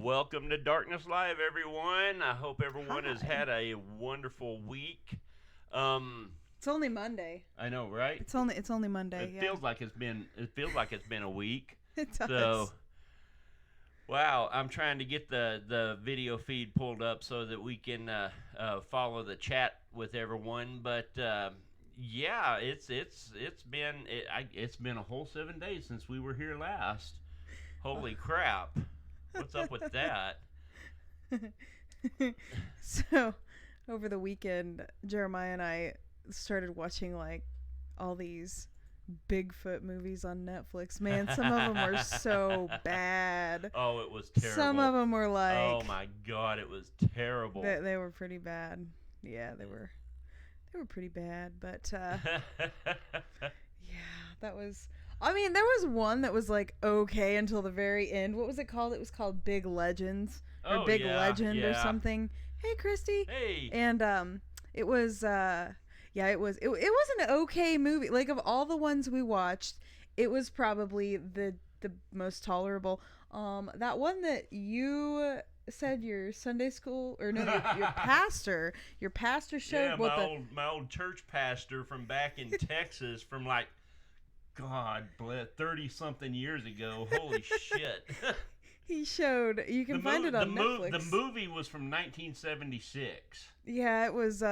Welcome to Darkness Live, everyone. I hope everyone has Hi. had a wonderful week. It's only Monday. I know, right? It's only Monday. It Yeah. feels like it's been a week. It does. So, wow, I'm trying to get the video feed pulled up so that we can follow the chat with everyone. But yeah, it's been a whole 7 days since we were here last. Holy crap! What's up with that? So, over the weekend, Jeremiah and I started watching like all these Bigfoot movies on Netflix. Man, some of them were so bad. Oh, it was terrible. Some of them were like, oh my god, it was terrible. They were pretty bad. Yeah, they were pretty bad. But yeah, that was. I mean, there was one that was like okay until the very end. What was it called? It was called Big Legends or Big Legend or something. Hey, Christy. Hey. And it was it was an okay movie. Like, of all the ones we watched, it was probably the most tolerable. That one that you said your Sunday school or no your pastor showed my old church pastor from back in Texas from like God bless 30-something years ago. Holy shit. He showed. You can find it on Netflix. The movie was from 1976. Yeah, it was.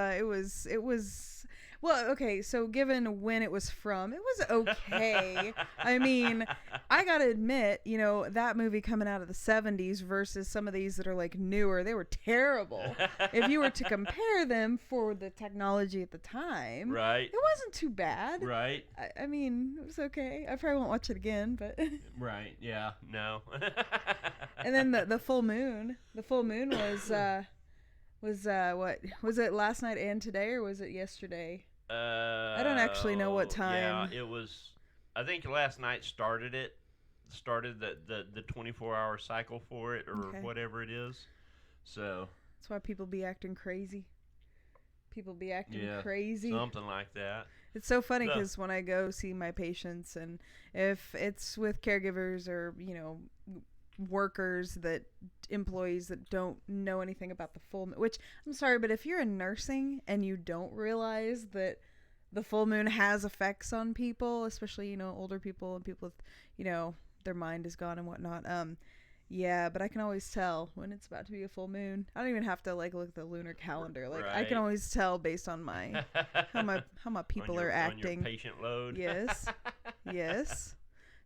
Well, okay, so given when it was from, it was okay. I mean, I gotta admit, that movie coming out of the 70s versus some of these that are like newer, they were terrible. If you were to compare them for the technology at the time, right, it wasn't too bad. Right. I mean, it was okay. I probably won't watch it again, but. Right. Yeah. No. And then the full moon. The full moon was what was it, last night and today, or was it yesterday? I don't actually know what time. Yeah, it was. I think last night started the 24-hour cycle for it, or whatever it is. So that's why people be acting crazy. Crazy. Something like that. It's so funny because when I go see my patients, and if it's with caregivers or employees that don't know anything about the full moon, which I'm sorry, but if you're in nursing and you don't realize that the full moon has effects on people, especially older people and people with their mind is gone and whatnot, yeah, but I can always tell when it's about to be a full moon. I don't even have to look at the lunar calendar. Like, right. I can always tell based on my how my people are acting. On your patient load. Yes. Yes.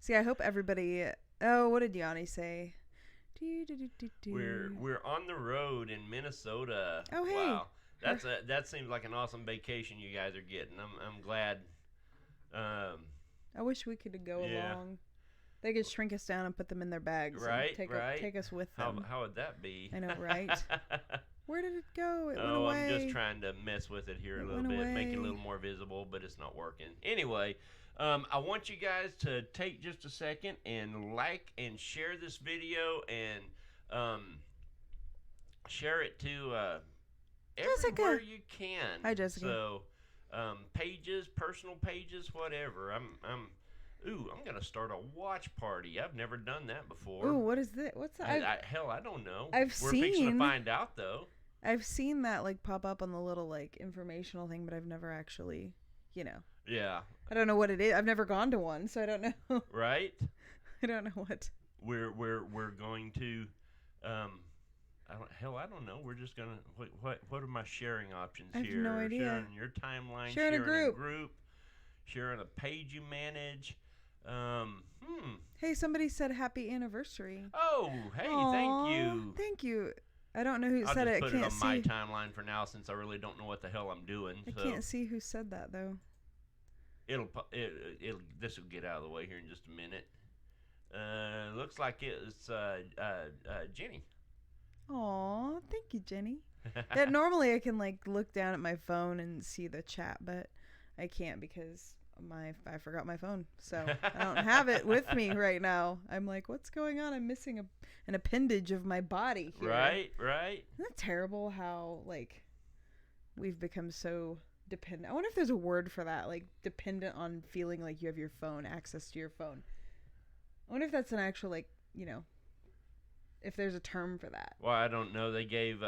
See, I hope everybody. Oh, what did Yanni say? We're on the road in Minnesota. Oh, hey. Wow. That seems like an awesome vacation you guys are getting. I'm glad. I wish we could go along. They could shrink us down and put them in their bags. Right, and right. Take us with them. How would that be? I know, right? Where did it go? It went Oh, away. I'm just trying to mess with it here a little bit, make it a little more visible, but it's not working. Anyway, I want you guys to take just a second and like and share this video and share it to everywhere you can. Hi, Jessica. So, pages, personal pages, whatever. I'm gonna start a watch party. I've never done that before. Ooh, what is this? What's that? Hell, I don't know. We're fixing to find out though. I've seen that like pop up on the little like informational thing, but I've never actually, Yeah. I don't know what it is. I've never gone to one, so I don't know. Right. I don't know what. We're going to, I don't know. We're just gonna. What are my sharing options here? I have no idea. Sharing your timeline. Sharing a group. Sharing a page you manage. Hey, somebody said happy anniversary. Oh, hey, Aww, thank you. Thank you. I don't know who said it. I'll just put I can't it on see. my timeline for now since I really don't know what the hell I'm doing. I can't see who said that though. This will get out of the way here in just a minute. Looks like it's Jenny. Aw, thank you, Jenny. That normally I can like look down at my phone and see the chat, but I can't because I forgot my phone, so I don't have it with me right now. I'm like, what's going on? I'm missing an appendage of my body here. Right. Isn't that terrible how like we've become so dependent? I wonder if there's a word for that, like dependent on feeling like you have your phone, access to your phone. I wonder if that's an actual like, if there's a term for that. Well, I don't know. They gave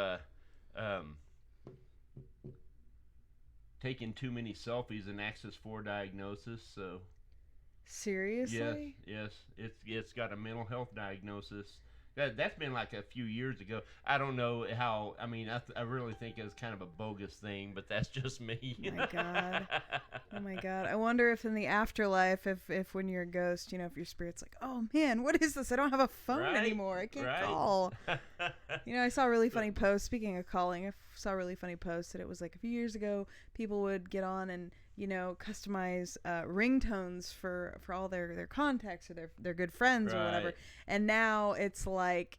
taking too many selfies an access for diagnosis. So seriously? Yes. It's got a mental health diagnosis. That's been like a few years ago. I don't know how. I mean, I really think it's kind of a bogus thing, but that's just me. Oh my god! I wonder if in the afterlife, if when you're a ghost, if your spirit's like, oh man, what is this? I don't have a phone anymore. I can't call. I saw a really funny post. Speaking of calling, I saw a really funny post that it was like a few years ago. People would get on and customize ringtones for all their contacts or their good friends or whatever. And now it's like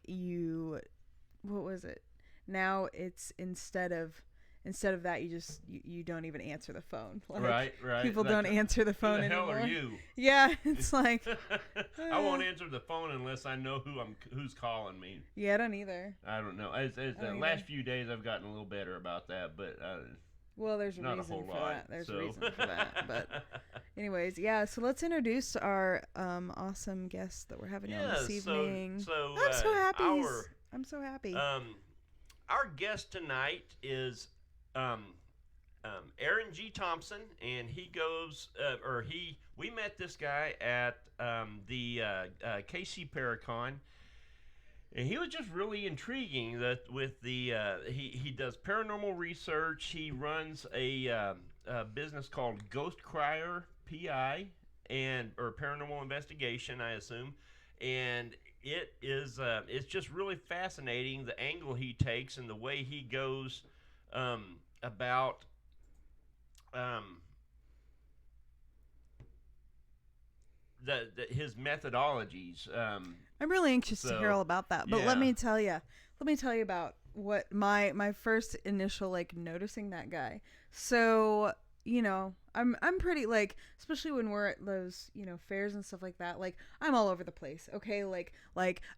what was it? Now it's instead of that, you don't even answer the phone. Like, right. People don't answer the phone anymore. Who the hell are you? Yeah, it's like I won't answer the phone unless I know who's calling me. Yeah, I don't either. I don't know. As the last few days, I've gotten a little better about that, but. Well, there's a reason for that. There's a reason for that. But anyways, yeah, so let's introduce our awesome guest that we're having on this evening. So I'm so happy. I'm so happy. Our guest tonight is Aaron G. Thompson, and he goes, we met this guy at the KC Paracon. And he was just really intriguing that with the he does paranormal research. He runs a business called Ghost Crier PI or Paranormal Investigation, I assume. And it is it's just really fascinating the angle he takes and the way he goes about his methodologies. I'm really anxious to hear all about that. But let me tell you about what my first initial like noticing that guy. So, I'm pretty like, especially when we're at those, fairs and stuff like that, like I'm all over the place. Okay. Like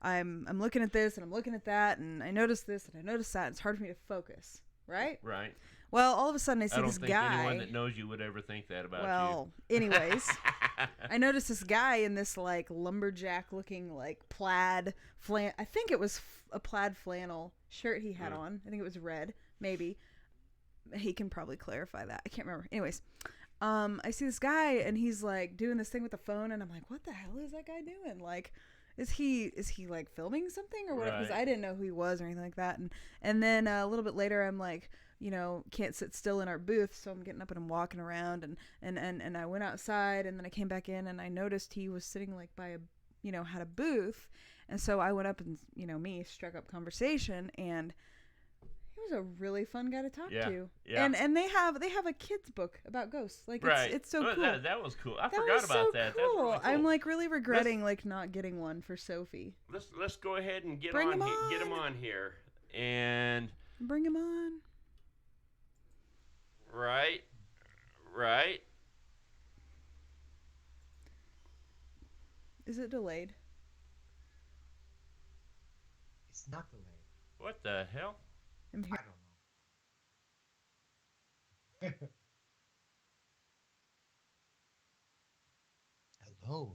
I'm looking at this and I'm looking at that and I notice this and I notice that. It's hard for me to focus. Right. Right. Well, all of a sudden I see this guy. I don't think anyone that knows you would ever think that about you. Well, anyways, I noticed this guy in this like lumberjack looking like plaid I think it was a plaid flannel shirt he had on. I think it was red, maybe. He can probably clarify that. I can't remember. Anyways, I see this guy and he's like doing this thing with the phone and I'm like, what the hell is that guy doing? Like, is he like filming something or whatever? Because I didn't know who he was or anything like that. And then a little bit later I'm like, can't sit still in our booth, so I'm getting up and I'm walking around and I went outside and then I came back in and I noticed he was sitting like by had a booth, and so I went up and struck up conversation, and he was a really fun guy to talk to. Yeah. And they have a kids book about ghosts. Like Right. it's so Oh, cool. That was cool. I That forgot was about so that. Cool. That's really cool. I'm like really regretting like not getting one for Sophie. Let's go ahead and get Bring on, him get him on here. And bring him on. Right. Is it delayed? It's not delayed. What the hell? I'm here. I don't know. Hello.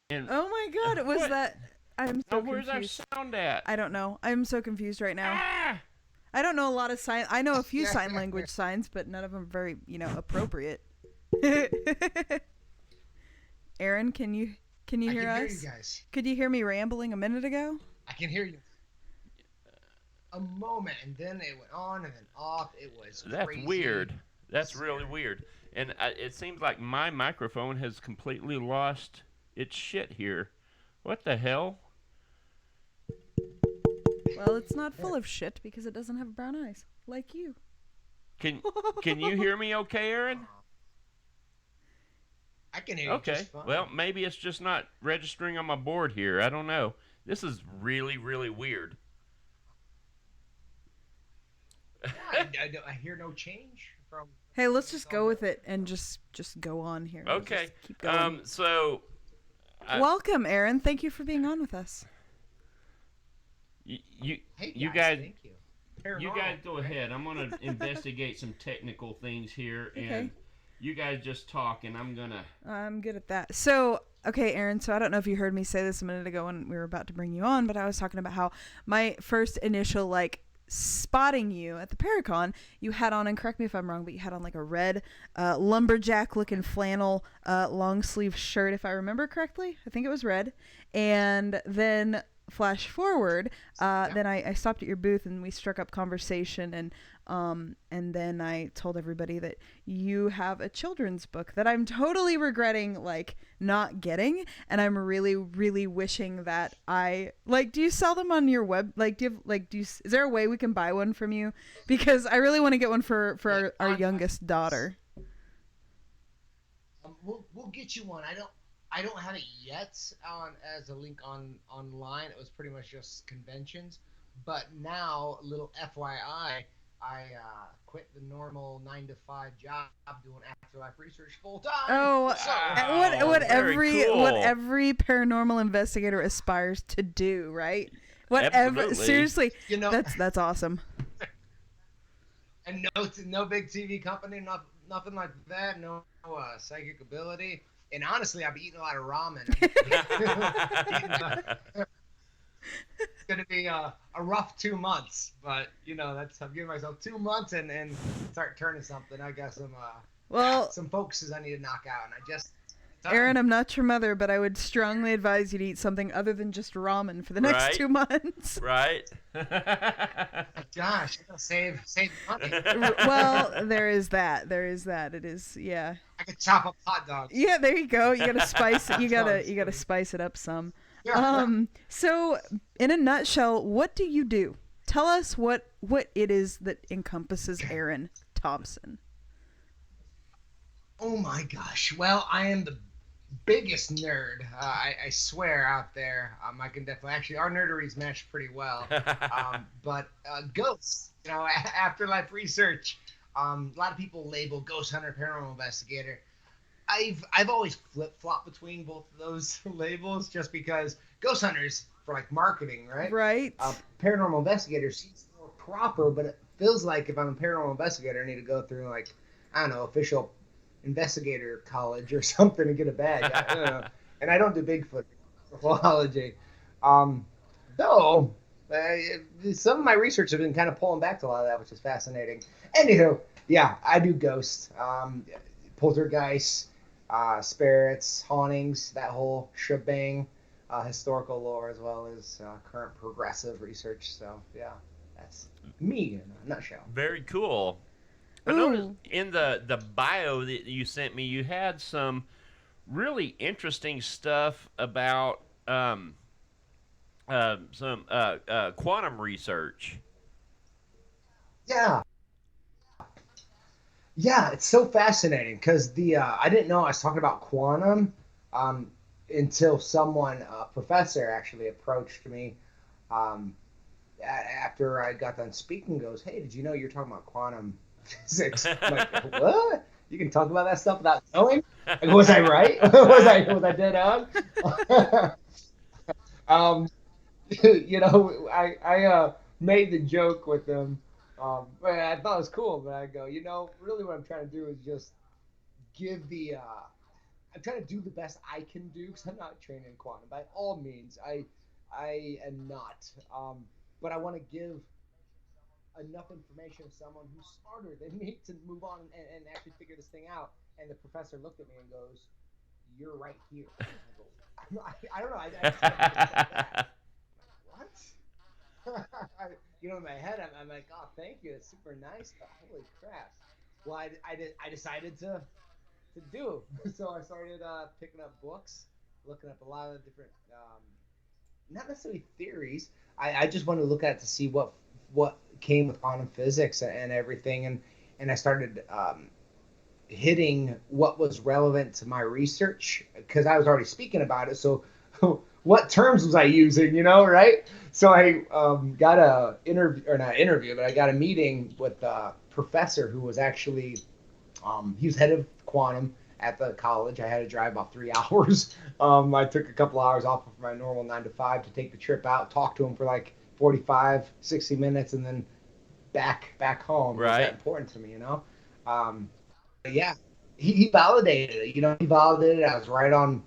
And Oh my god, it was what? that. I'm so where's confused. our sound at? I don't know. I'm so confused right now. Ah! I don't know a lot of sign. I know a few sign language signs, but none of them very, appropriate. Aaron, can you hear I can us? hear you guys. Could you hear me rambling a minute ago? I can hear you. A moment, and then it went on and then off. It was That's crazy. weird. That's really weird. And it seems like my microphone has completely lost its shit here. What the hell? Well, it's not full of shit because it doesn't have brown eyes, like you. Can you hear me okay, Aaron? I can hear you Okay. just fine. Well, maybe it's just not registering on my board here. I don't know. This is really, really weird. I hear no change from. Hey, let's just go with it and just go on here. Okay. Just keep going. So. Welcome, Aaron. Thank you for being on with us. You Hey guys. thank you. You guys go ahead. I'm gonna investigate some technical things here, and you guys just talk, and I'm gonna. I'm good at that. So, okay, Aaron. So I don't know if you heard me say this a minute ago when we were about to bring you on, but I was talking about how my first initial spotting you at the Paracon, you had on, and correct me if I'm wrong, but you had on like a red lumberjack looking flannel long sleeve shirt, if I remember correctly. I think it was red. And then flash forward, then I stopped at your booth and we struck up conversation, and then I told everybody that you have a children's book that I'm totally regretting not getting, and I'm really, really wishing that I do you sell them on your web? Is there a way we can buy one from you? Because I really want to get one for our youngest daughter. We'll get you one. I don't have it yet as a link online. It was pretty much just conventions. But now, a little FYI, I quit the normal 9-to-5 job doing afterlife research full time. Oh, so, what cool. every paranormal investigator aspires to do, right? Whatever. Absolutely. Seriously, that's awesome. And no big TV company, nothing like that. No psychic ability. And honestly, I've been eating a lot of ramen. It's going to be a rough 2 months, but I'm giving myself 2 months and start turning something. I got some focuses I need to knock out, and I just. Aaron, I'm not your mother, but I would strongly advise you to eat something other than just ramen for the next 2 months. Right. Gosh, I gotta save money. Well, there is that. It is, yeah. I could chop up hot dogs. Yeah, there you go. You gotta spice it. You gotta spice it up some. So in a nutshell, what do you do? Tell us what it is that encompasses Aaron Thompson. Oh my gosh. Well, I am the biggest nerd. I swear out there. I can definitely, actually, our nerderies match pretty well. But ghosts, afterlife research. A lot of people label ghost hunter, paranormal investigator. I've always flip-flopped between both of those labels just because ghost hunters for marketing, right? Right. Paranormal investigator seems more proper, but it feels like if I'm a paranormal investigator, I need to go through official investigator college or something to get a badge. I don't know. And I don't do Bigfoot anthropology. Though some of my research has been kind of pulling back to a lot of that, which is fascinating. Anywho, yeah, I do ghosts, poltergeists, spirits, hauntings, that whole shebang, historical lore as well as current progressive research. So yeah, that's me in a nutshell. Very cool. I noticed in the bio that you sent me, you had some really interesting stuff about some quantum research. Yeah, yeah, it's so fascinating because the I didn't know I was talking about quantum um, until someone, a professor, actually approached me um, after I got done speaking. Goes, hey, did you know you're talking about quantum physics? I'm like, what? You can talk about that stuff without knowing? Like, was I right? Was I dead on? um, I made the joke with them. But I thought it was cool. But I go, really, what I'm trying to do is just give the. I'm trying to do the best I can do because I'm not trained in quantum. By all means, I am not. But I want to give enough information to someone who's smarter than me to move on and actually figure this thing out. And the professor looked at me and goes, "You're right here." I go, I don't know. I just got taken aback. What? In my head, I'm like, oh, thank you. It's super nice, but holy crap. Well, I decided to do. So I started picking up books, looking up a lot of different, not necessarily theories. I just wanted to look at it to see what came with quantum physics and everything, and I started hitting what was relevant to my research because I was already speaking about it. So, what terms was I using? Right? So I got a interview, or not interview, but I got a meeting with a professor who was actually he was head of quantum at the college. I had to drive about 3 hours. I took a couple hours off of my normal 9 to 5 to take the trip out, talk to him for like 45, 60 minutes, and then back home. It was that Right. important to me. Um, yeah, he validated it. He validated it. I was right on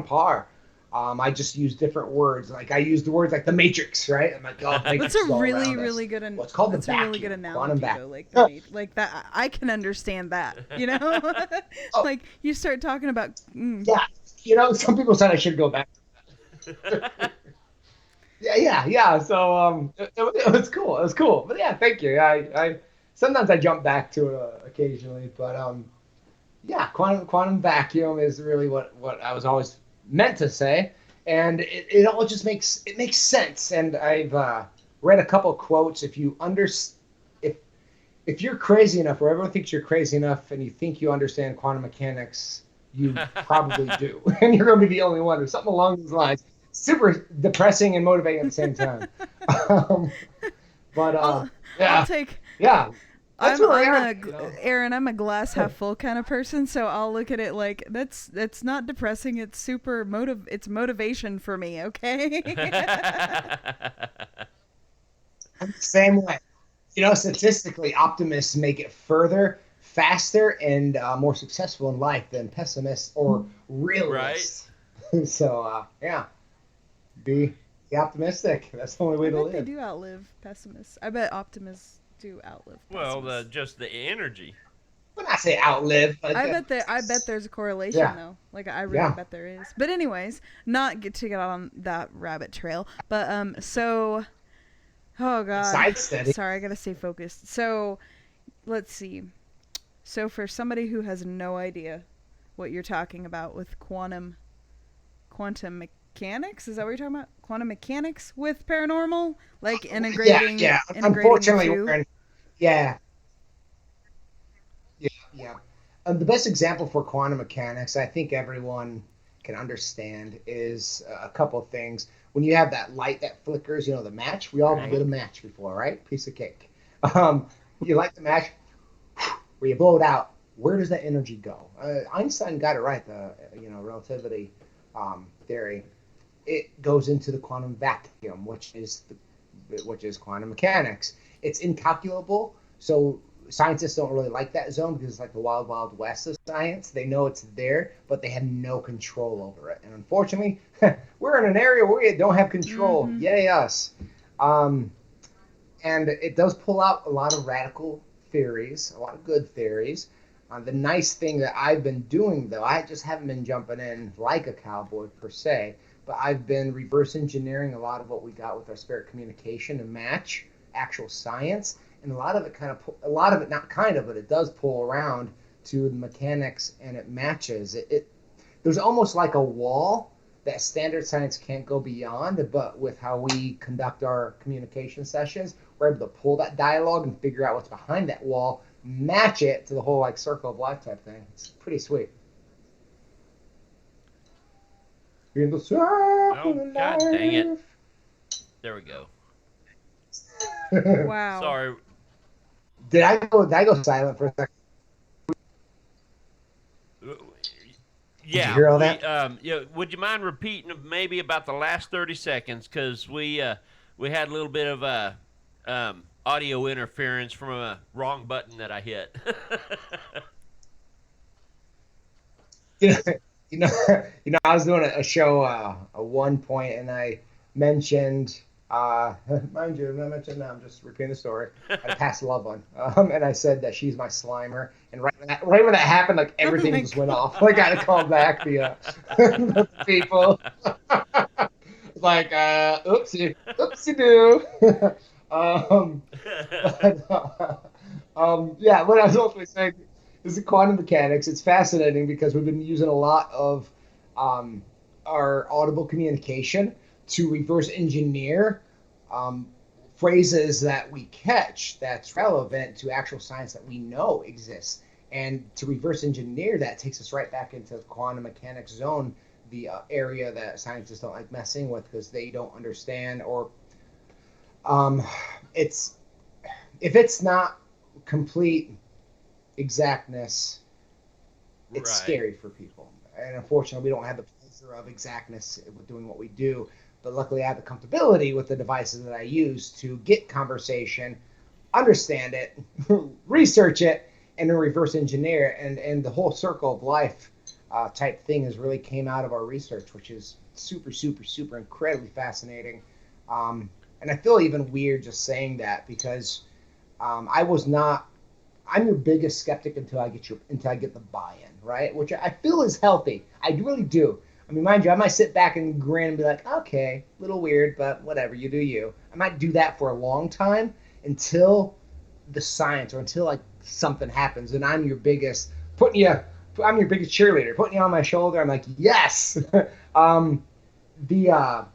par. I just used different words. Like I used the words like the matrix, right? I'm like, oh, the That's matrix a is all really, around us. really good. Well, it's called the That's a really good vacuum, quantum analogy, though. vacuum. Like like that. I can understand that. Oh, Like you start talking about. yeah. Some people said I should go back. Yeah, yeah, yeah. So it was cool. It was cool. But yeah, thank you. I sometimes I jump back to it occasionally, but yeah, quantum vacuum is really what I was always meant to say, and it all just makes sense. And I've read a couple quotes. If if you're crazy enough, or everyone thinks you're crazy enough, and you think you understand quantum mechanics, you probably do, and you're going to be the only one, or something along those lines. Super depressing and motivating at the same time. Um, but I'll I'll yeah, take. yeah, that's I'm where we're I'm at. a Aaron. I'm a glass half full kind of person, so I'll look at it like that's not depressing. It's super It's motivation for me. Okay. I'm the same way. Statistically, optimists make it further, faster, and more successful in life than pessimists or Right. realists. So, yeah, be, be optimistic. That's the only I way to bet they live. do outlive pessimists. I bet optimists do outlive Well, pessimists. just the energy. When I say outlive, but I bet there's a correlation yeah, though. Like I really yeah. bet there is. But anyways, not get to get on that rabbit trail. But so oh god. Side study. Sorry, I got to stay focused. So, let's see. So for somebody who has no idea what you're talking about with quantum mechanics, is that what you're talking about? Quantum mechanics with paranormal, like Yeah, integrating yeah. integrating the Unfortunately, two. yeah, yeah, yeah. The best example for quantum mechanics, I think everyone can understand, is a couple of things. When you have that light that flickers, the match. We all lit Right. a match before, right? Piece of cake. Um, you light the match, where you blow it out. Where does that energy go? Einstein got it right. The relativity theory. It goes into the quantum vacuum, which is quantum mechanics. It's incalculable, so scientists don't really like that zone because it's like the wild, wild west of science. They know it's there, but they have no control over it. And unfortunately, we're in an area where we don't have control. Mm-hmm. Yay, us. Um, and it does pull out a lot of radical theories, a lot of good theories. The nice thing that I've been doing, though, I just haven't been jumping in like a cowboy per se, but I've been reverse engineering a lot of what we got with our spirit communication and match actual science, and a lot of it not kind of, but it does pull around to the mechanics and it matches. There's almost like a wall that standard science can't go beyond, but with how we conduct our communication sessions, we're able to pull that dialogue and figure out what's behind that wall, match it to the whole like circle of life type thing. It's pretty sweet. In the circle Oh, of God dang it. life. There we go. Wow. Sorry. Did I go silent for a second? Yeah, you hear all that? Yeah, would you mind repeating maybe about the last 30 seconds? Because we had a little bit of audio interference from a wrong button that I hit. you know, you know, I was doing a show at one point, and I mentioned, mind you, I mentioned, I'm just repeating the story. I passed a loved one, and I said that she's my Slimer, and right when that happened, like everything just went off. Like I had to call back the people. Like, oopsie doo. Yeah, what I was ultimately saying is the quantum mechanics. It's fascinating because we've been using a lot of our audible communication to reverse engineer phrases that we catch that's relevant to actual science that we know exists. And to reverse engineer that takes us right back into the quantum mechanics zone, the area that scientists don't like messing with because they don't understand, or it's if it's not complete exactness, it's Right. scary for people. And unfortunately, we don't have the pleasure of exactness with doing what we do. But luckily, I have the comfortability with the devices that I use to get conversation, understand it, research it, and then reverse engineer it. And the whole circle of life type thing has really came out of our research, which is super, super, super incredibly fascinating. And I feel even weird just saying that because I was not. I'm your biggest skeptic until I get the buy-in, right? Which I feel is healthy. I really do. I mean, mind you, I might sit back and grin and be like, okay, a little weird, but whatever, you do you. I might do that for a long time until the science or until like something happens, and I'm your biggest cheerleader, putting you on my shoulder. I'm like, yes. The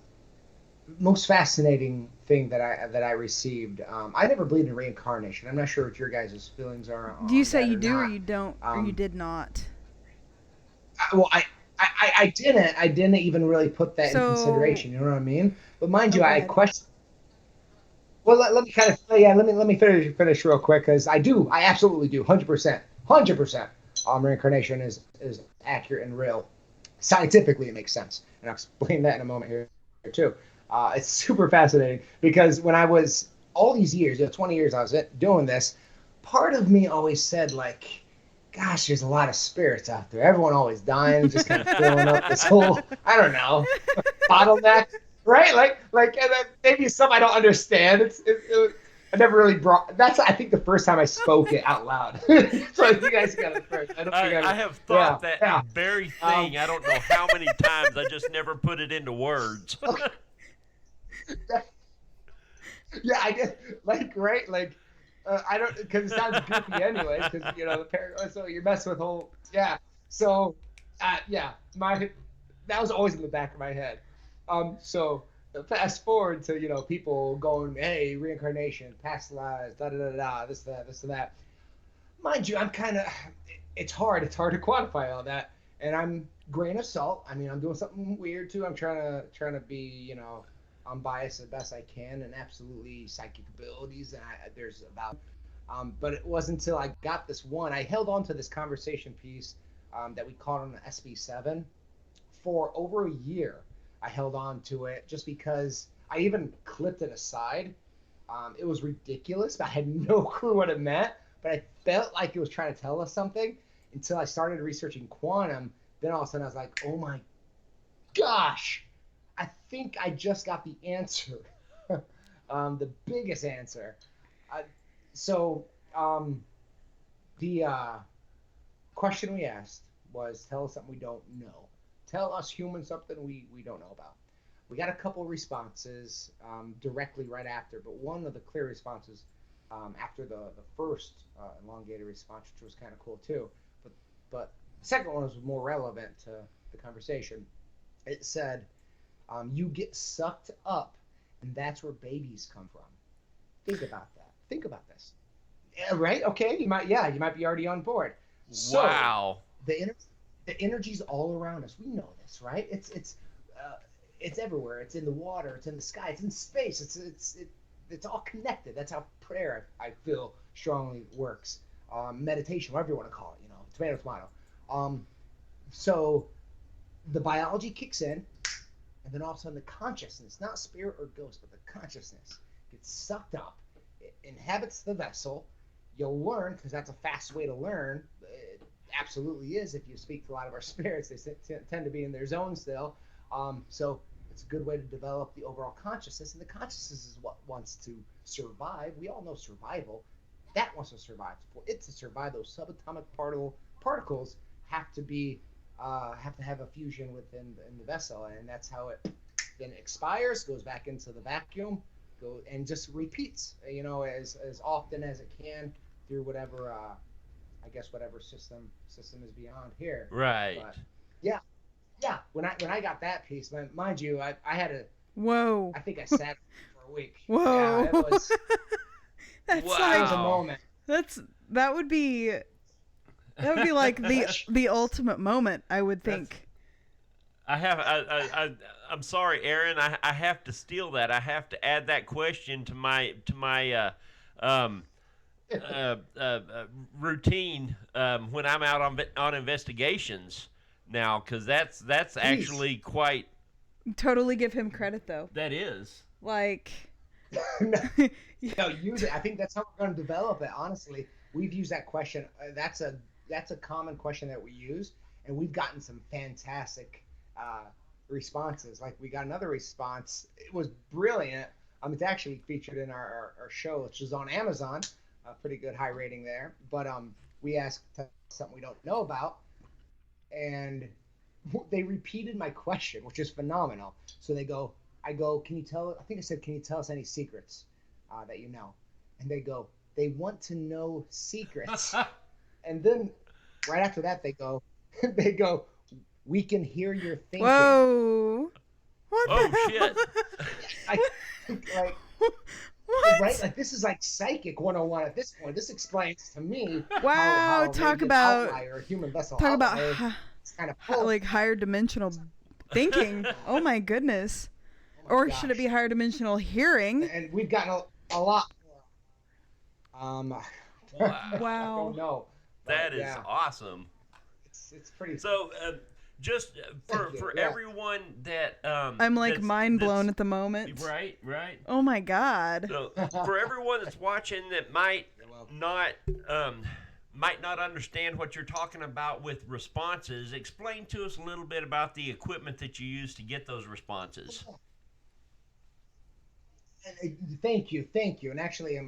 most fascinating thing that I received. I never believed in reincarnation. I'm not sure what your guys' feelings are Do you on say that you or do or not. you don't or you did not? Well, I didn't. I didn't even really put that in So, consideration. You know what I mean? But mind oh, you, go I ahead. question. Well, let me kind of let me finish real quick because I absolutely do 100%. Reincarnation is accurate and real. Scientifically, it makes sense, and I'll explain that in a moment here too. It's super fascinating because when I was all these years, 20 years I was doing this, part of me always said like, gosh, there's a lot of spirits out there. Everyone always dying, just kind of filling up this whole, I don't know, bottleneck, right? And then maybe some I don't understand. I never really brought. That's I think the first time I spoke it out loud. So you guys got it first. I don't think I have yeah, thought that yeah. very thing. I don't know how many times. I just never put it into words. Yeah, I guess right, I don't because it sounds goofy anyways because so you're messing with whole yeah. So yeah, my that was always in the back of my head. So fast forward to people going, hey, reincarnation, past lives, da da da da, this and that. Mind you, I'm kind of it's hard to quantify all that, and I'm grain of salt. I mean, I'm doing something weird too. I'm trying to be unbiased as best I can, and absolutely psychic abilities, and there's about. But it wasn't until I got this one. I held on to this conversation piece that we caught on the SB7 for over a year. I held on to it just because I even clipped it aside. It was ridiculous, but I had no clue what it meant. But I felt like it was trying to tell us something until I started researching quantum. Then all of a sudden I was like, oh my gosh, I think I just got the answer, the biggest answer. I, so the question we asked was, tell us something we don't know. Tell us humans something we don't know about. We got a couple of responses directly right after, but one of the clear responses after the first elongated response, which was kind of cool too. But but the second one was more relevant to the conversation. It said, you get sucked up, and that's where babies come from. Think about that. Think about this. Yeah, right? Okay, you might be already on board. So, Wow. The energy's all around us. We know this, right? It's everywhere. It's in the water. It's in the sky. It's in space. It's all connected. That's how prayer, I feel strongly, works. Meditation, whatever you want to call it. Tomato, tomato. So the biology kicks in, and then all of a sudden the consciousness, not spirit or ghost, but the consciousness gets sucked up. It inhabits the vessel. You'll learn, because that's a fast way to learn. It absolutely is. If you speak to a lot of our spirits, they tend to be in their zone still. So it's a good way to develop the overall consciousness, and the consciousness is what wants to survive. We all know survival. That wants to survive. For it to survive, those subatomic particles have to have a fusion within the vessel, and that's how it then expires, goes back into the vacuum, and just repeats, as often as it can through whatever, whatever system is beyond here. Right. But yeah. When I got that piece, mind you, I had a. Whoa. I think I sat for a week. Whoa. Yeah, it was. That's Wow. That was a like moment. that would be like the ultimate moment, I would think. I'm sorry, Aaron. I have to steal that. I have to add that question to my routine when I'm out on investigations now, because that's actually quite. Totally give him credit though. That is. Like. No, use it. I think that's how we're going to develop it. Honestly, we've used that question. That's a common question that we use, and we've gotten some fantastic responses. Like, we got another response. It was brilliant. It's actually featured in our show, which is on Amazon. A pretty good high rating there. But we asked something we don't know about, and they repeated my question, which is phenomenal. So I go, can you tell us any secrets that you know? And they want to know secrets. And then right after that, they go, we can hear your thinking. Whoa. What Oh, the hell? shit. What? Right? Like, this is like psychic 101 at this point. This explains to me Wow, how talk maybe an about outlier, a human vessel talk outlier, about is kind of like higher dimensional thinking. Oh my goodness. Oh my Or gosh. should it be higher dimensional hearing? And we've gotten a lot more. I Wow. don't know. That is Yeah, awesome. it's pretty. So, just Thank you, for yeah. everyone that I'm like mind blown at the moment. Right. Oh my god. So, for everyone that's watching that might Well, not understand what you're talking about with responses, explain to us a little bit about the equipment that you use to get those responses. Thank you. And actually,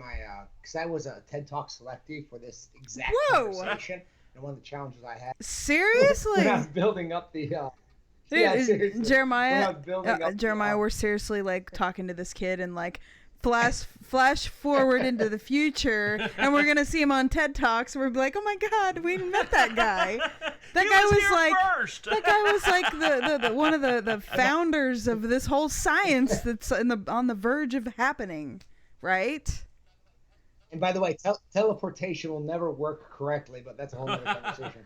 because I was a TED Talk selectee for this exact Whoa. conversation, and one of the challenges I had Seriously? when I was building up the. Dude, seriously. Jeremiah, When I was building up Jeremiah, we're seriously like talking to this kid and like flash forward into the future, and we're gonna see him on TED Talks. And we're like, oh my god, we met that guy. That He guy was here like, first. that guy was like the one of the founders of this whole science that's on the verge of happening, right? And by the way, teleportation will never work correctly, but that's a whole other conversation.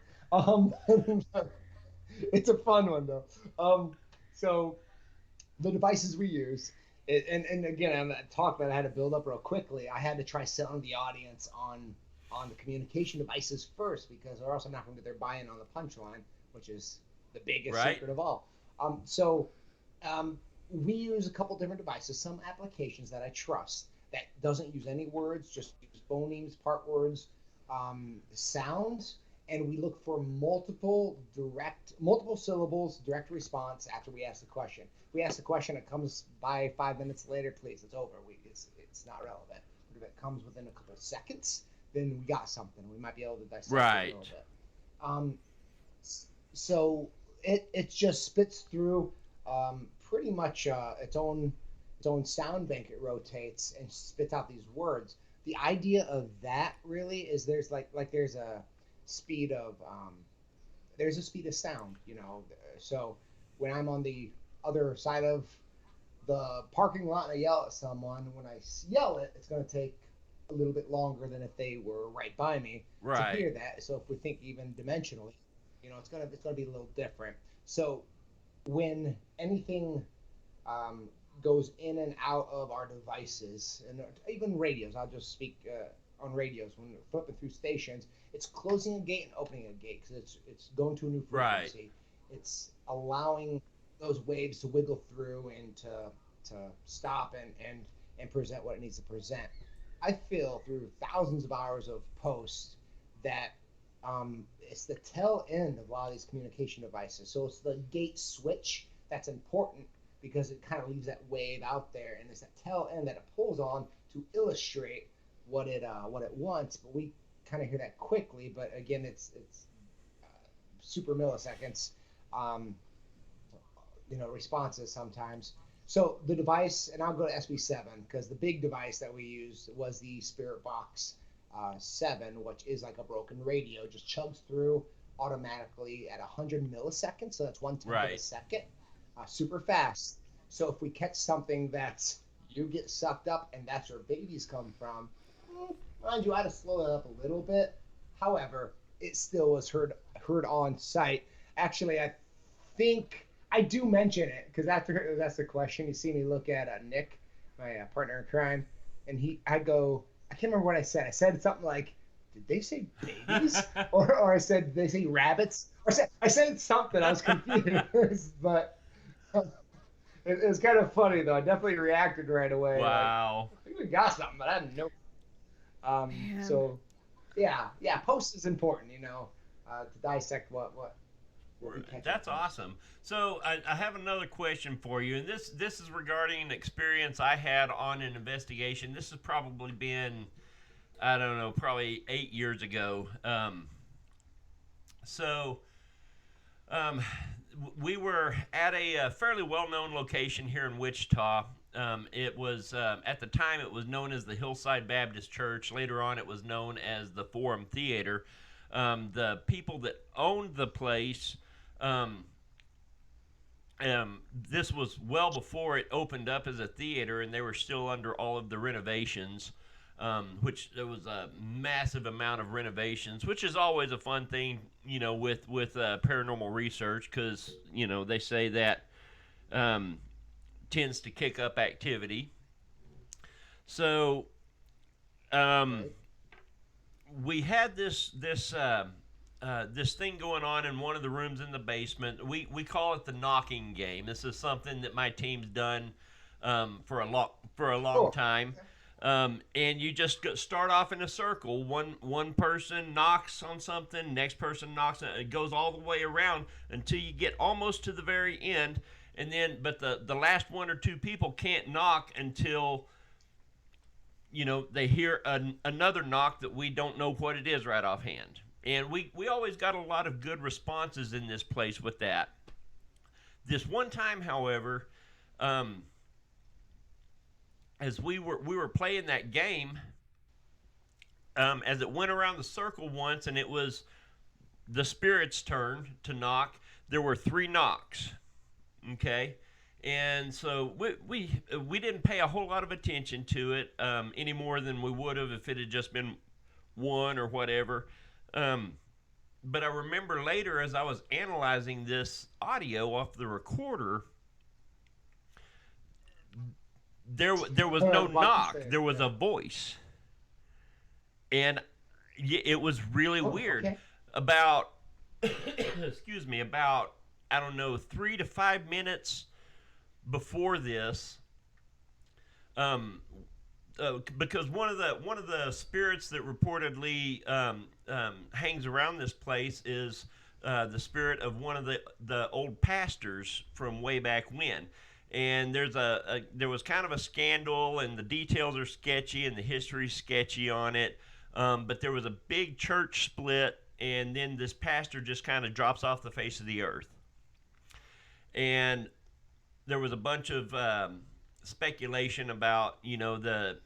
It's a fun one though. So the devices we use, and again, on that talk that I had to build up real quickly, I had to try selling the audience on the communication devices first, because or else I'm not going to get their buy-in on the punchline, which is the biggest secret of all. We use a couple different devices, some applications that I trust that doesn't use any words, just use phonemes, part words, sounds, and we look for multiple syllables, direct response after we ask the question. If we ask the question, it comes by 5 minutes later, please, it's over. It's not relevant. If it comes within a couple seconds, then we got something. We might be able to dissect it a little bit. So it just spits through pretty much its own sound bank. It rotates and spits out these words. The idea of that really is there's like there's a speed of there's a speed of sound, So when I'm on the other side of the parking lot and I yell at someone, when I yell it, it's going to take a little bit longer than if they were right by me to Right. hear that. So if we think even dimensionally, it's gonna be a little different. So when anything um, goes in and out of our devices, and even radios. I'll just speak on radios. When we're flipping through stations, it's closing a gate and opening a gate because it's going to a new Right. frequency. It's allowing those waves to wiggle through and to stop and present what it needs to present. I feel through thousands of hours of posts that it's the tail end of a lot of these communication devices. So it's the gate switch that's important because it kind of leaves that wave out there, and it's that tail end that it pulls on to illustrate what it wants. But we kind of hear that quickly. But again, it's super milliseconds, um, responses sometimes. So the device, and I'll go to SB7 because the big device that we used was the Spirit Box 7, which is like a broken radio, just chugs through automatically at 100 milliseconds. So that's 1/10 of a Right. second, super fast. So if we catch something that's you get sucked up and that's where babies come from, mind you, I had to slow it up a little bit. However, it still was heard on site. Actually, I think I do mention it because that's the question. You see me look at Nick, my partner in crime, and I go, I can't remember what I said. I said something like, "Did they say babies?" or I said, "Did they say rabbits?" I said something. I was confused, but it was kind of funny though. I definitely reacted right away, like Wow. I think we got something, but I didn't know. Man. So yeah, post is important, to dissect what we catch on That's post. awesome. So I have another question for you, and this is regarding an experience I had on an investigation. This has probably been, I don't know, probably 8 years ago. So um, we were at a fairly well-known location here in Wichita. It was at the time it was known as the Hillside Baptist Church. Later on, it was known as the Forum Theater. The people that owned the place, um, this was well before it opened up as a theater, and they were still under all of the renovations. Which there was a massive amount of renovations, which is always a fun thing, with paranormal research, because they say that um, tends to kick up activity. So um, Right. we had this thing going on in one of the rooms in the basement. We call it the knocking game. This is something that my team's done for a long Cool. time. And you just start off in a circle. One person knocks on something, next person knocks. It goes all the way around until you get almost to the very end, and then but the last one or two people can't knock until they hear another knock that we don't know what it is right offhand. And we always got a lot of good responses in this place with that. This one time, however, um, as we were playing that game, as it went around the circle once, and it was the spirit's turn to knock. There were three knocks. Okay, and so we didn't pay a whole lot of attention to it any more than we would have if it had just been one or whatever. Um, but I remember later as I was analyzing this audio off the recorder, there was no About to knock. say, There was yeah. a voice, and it was really Oh, weird. okay. About excuse me, about I don't know 3 to 5 minutes before this, um, because one of the spirits that reportedly hangs around this place is the spirit of one of the old pastors from way back when. And there was kind of a scandal, and the details are sketchy, and the history's sketchy on it. But there was a big church split, and then this pastor just kind of drops off the face of the earth. And there was a bunch of speculation about the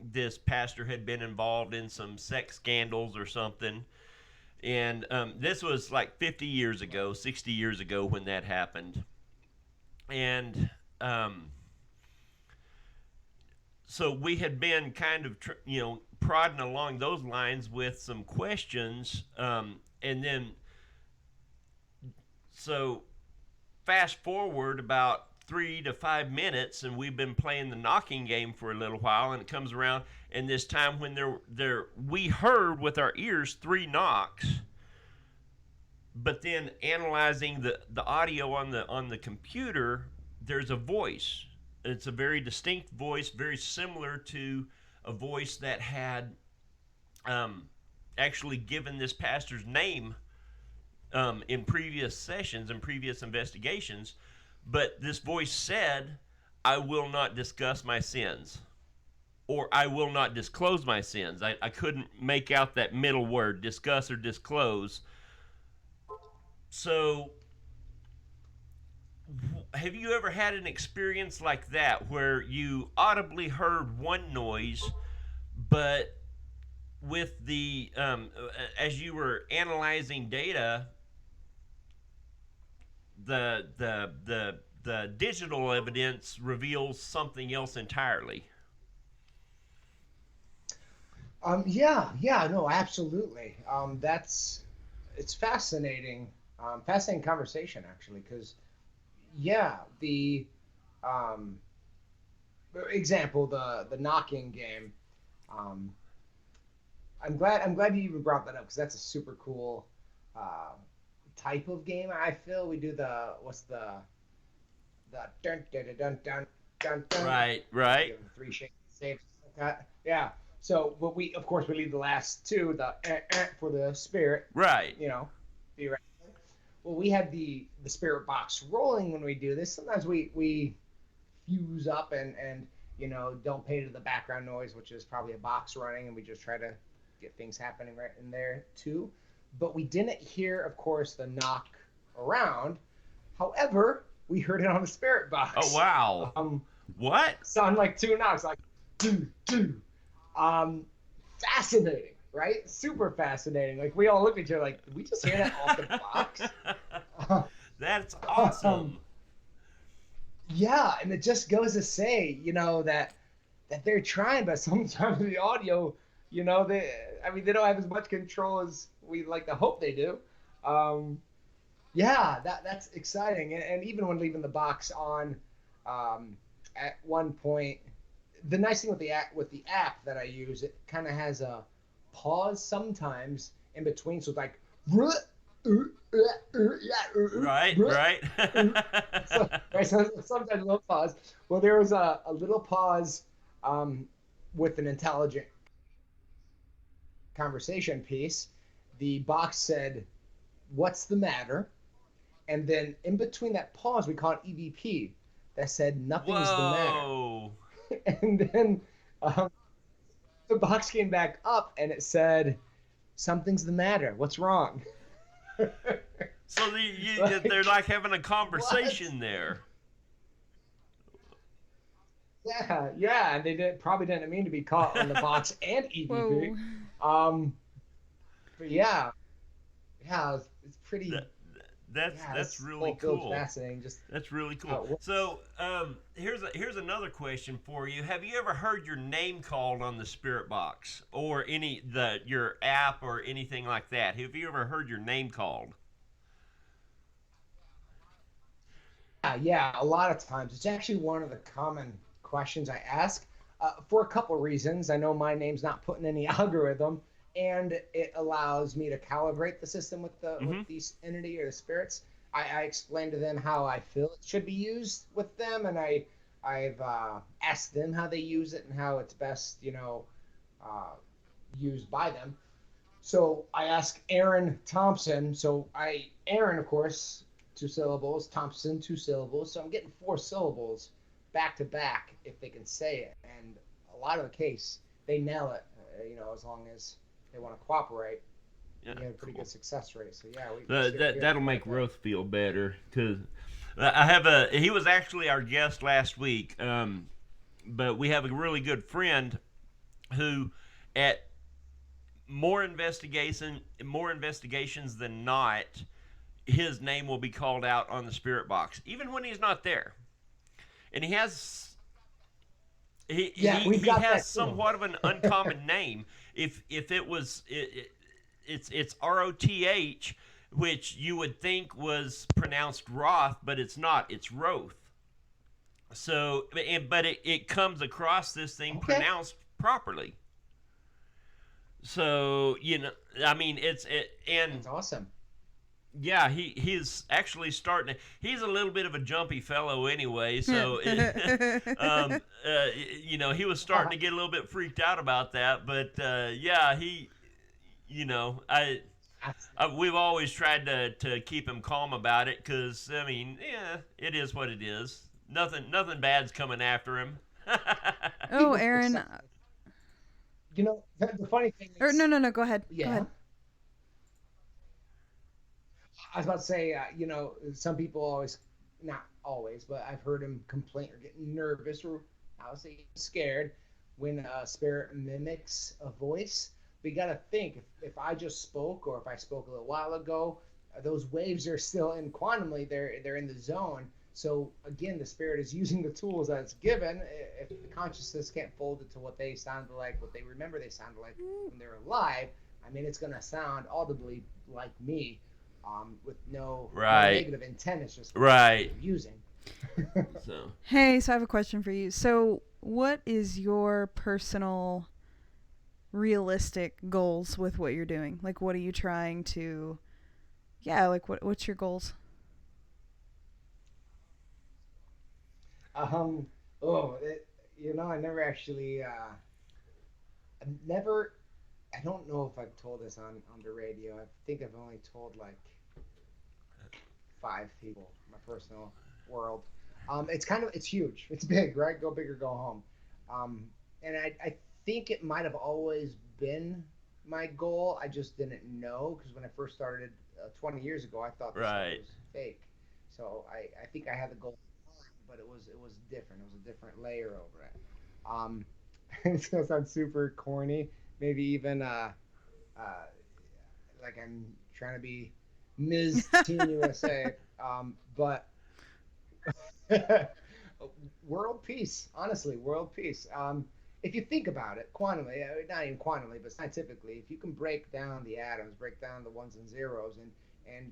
this pastor had been involved in some sex scandals or something. And this was like 50 years ago, 60 years ago when that happened. And so we had been kind of, prodding along those lines with some questions. And then, so fast forward about 3 to 5 minutes, and we've been playing the knocking game for a little while, and it comes around, and this time when we heard with our ears 3 knocks, but then analyzing the audio on the computer, there's a voice. It's a very distinct voice, very similar to a voice that had actually given this pastor's name in previous sessions and previous investigations. But this voice said, "I will not discuss my sins," or "I will not disclose my sins." I couldn't make out that middle word, discuss or disclose. So, have you ever had an experience like that where you audibly heard one noise, but with the as you were analyzing data, the digital evidence reveals something else entirely? No, absolutely. It's fascinating, fascinating conversation actually, because the example, the knocking game. I'm glad you even brought that up, because that's a super cool type of game. I feel we do the dun dun dun dun dun dun dun. Right. Give them 3 shakes saves like that. Yeah. So, but we leave the last 2, the for the spirit. Right. Theoretically. Well, we have the spirit box rolling when we do this. Sometimes we fuse up and don't pay to the background noise, which is probably a box running, and we just try to get things happening right in there too. But we didn't hear, of course, the knock around. However, we heard it on the spirit box. Oh, wow. What? Sound like 2 knocks, like doo doo. Fascinating, right? Super fascinating. Like, we all looked at each other like, did we just hear that off the box? That's awesome. Yeah, and it just goes to say, that they're trying, but sometimes the audio, they don't have as much control as we like to hope they do. That's exciting. And even when leaving the box on, at one point, the nice thing with the app that I use, it kind of has a pause sometimes in between. So it's like, right. So sometimes a little pause. Well, there was a little pause with an intelligent conversation piece. The box said, "What's the matter?" And then in between that pause, we call it EVP. That said, "Nothing's the matter." And then the box came back up and it said, "Something's the matter. What's wrong?" So they're like having a conversation there. Yeah, and they probably didn't mean to be caught on the box and EVP. But it's pretty. That's really cool. Fascinating. That's really cool. So here's another question for you. Have you ever heard your name called on the spirit box or your app or anything like that? Have you ever heard your name called? Yeah, a lot of times. It's actually one of the common questions I ask for a couple reasons. I know my name's not put in any algorithm, and it allows me to calibrate the system with these entity or the spirits. I explain to them how I feel it should be used with them, and I've asked them how they use it and how it's best, used by them. So I ask Aaron Thompson. Aaron, of course, 2 syllables. Thompson, 2 syllables. So I'm getting 4 syllables back to back if they can say it. And a lot of the case, they nail it. As long as they want to cooperate. Yeah, we have a pretty good success rate. So that'll make Roth feel better, because he was actually our guest last week, but we have a really good friend who at more investigations than not, his name will be called out on the spirit box, even when he's not there. And Yeah, we've he got has that too. somewhat of an uncommon name. If it was it's Roth, which you would think was pronounced Roth, but it's not. It's Roth. So, but it comes across this thing Okay, pronounced properly. So I mean, and that's awesome. yeah, he's actually starting to, he's a little bit of a jumpy fellow anyway, so he was starting to get a little bit freaked out about that, but yeah, he you know we've always tried to keep him calm about it, because I mean, yeah, it is what it is. Nothing bad's coming after him. Oh, People are Aaron. excited. The funny thing Or no, is, no, no. Go ahead. Go yeah, ahead. I was about to say, some people always, not always, but I've heard them complain or get nervous or I would say scared when a spirit mimics a voice. But you got to think if I just spoke or if I spoke a little while ago, those waves are still in quantumly. They're in the zone. So again, the spirit is using the tools that it's given. If the consciousness can't fold it to what they sounded like, what they remember they sounded like when they were alive, I mean, it's gonna sound audibly like me, with no Right, negative intent. It's just right. using. So Hey, so I have a question for you. So, what is your personal realistic goals with what you're doing? Like, what are you trying to? Yeah, like what's your goals? um, oh, I never actually, I never. I don't know if I've told this on the radio. I think I've only told like 5 people my personal world. It's huge. It's big, right? Go big or go home. And I think it might have always been my goal. I just didn't know because when I first started 20 years ago, I thought this stuff right. was fake. So I think I had the goal, but it was different. It was a different layer over it. Um, it's gonna sound super corny, maybe even uh, like I'm trying to be Ms. Teen USA, but world peace, honestly, world peace. If you think about it, quantumly, not even quantumly, but scientifically, if you can break down the atoms, break down the ones and zeros, and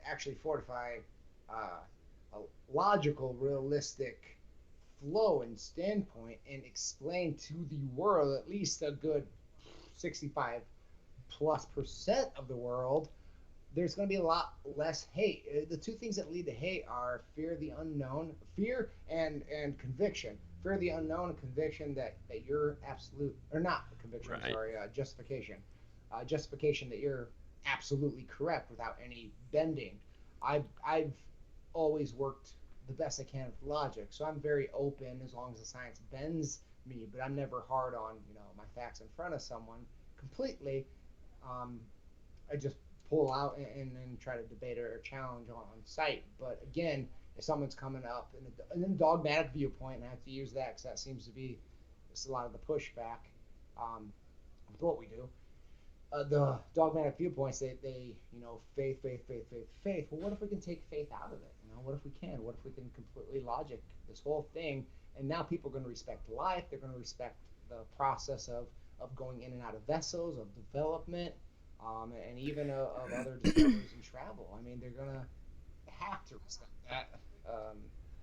actually fortify a logical, realistic flow and standpoint, and explain to the world at least a good 65+% of the world, there's going to be a lot less hate. The two things that lead to hate are fear of the unknown, fear and conviction. Fear of the unknown and conviction that you're absolute, or not conviction, I'm Right. sorry, justification. Justification that you're absolutely correct without any bending. I've always worked the best I can with logic, so I'm very open as long as the science bends me, but I'm never hard on my facts in front of someone completely. um, I just pull out and try to debate or challenge on site. But again, if someone's coming up in a dogmatic viewpoint, and I have to use that because that seems to be just a lot of the pushback, with what we do. The dogmatic viewpoints, they faith, faith, faith, faith, faith. Well, what if we can take faith out of it? What if we can? What if we can completely logic this whole thing? And now people are going to respect life. They're going to respect the process of going in and out of vessels, of development, and even of other discoveries and travel. I mean, they're gonna have to respect that. Um,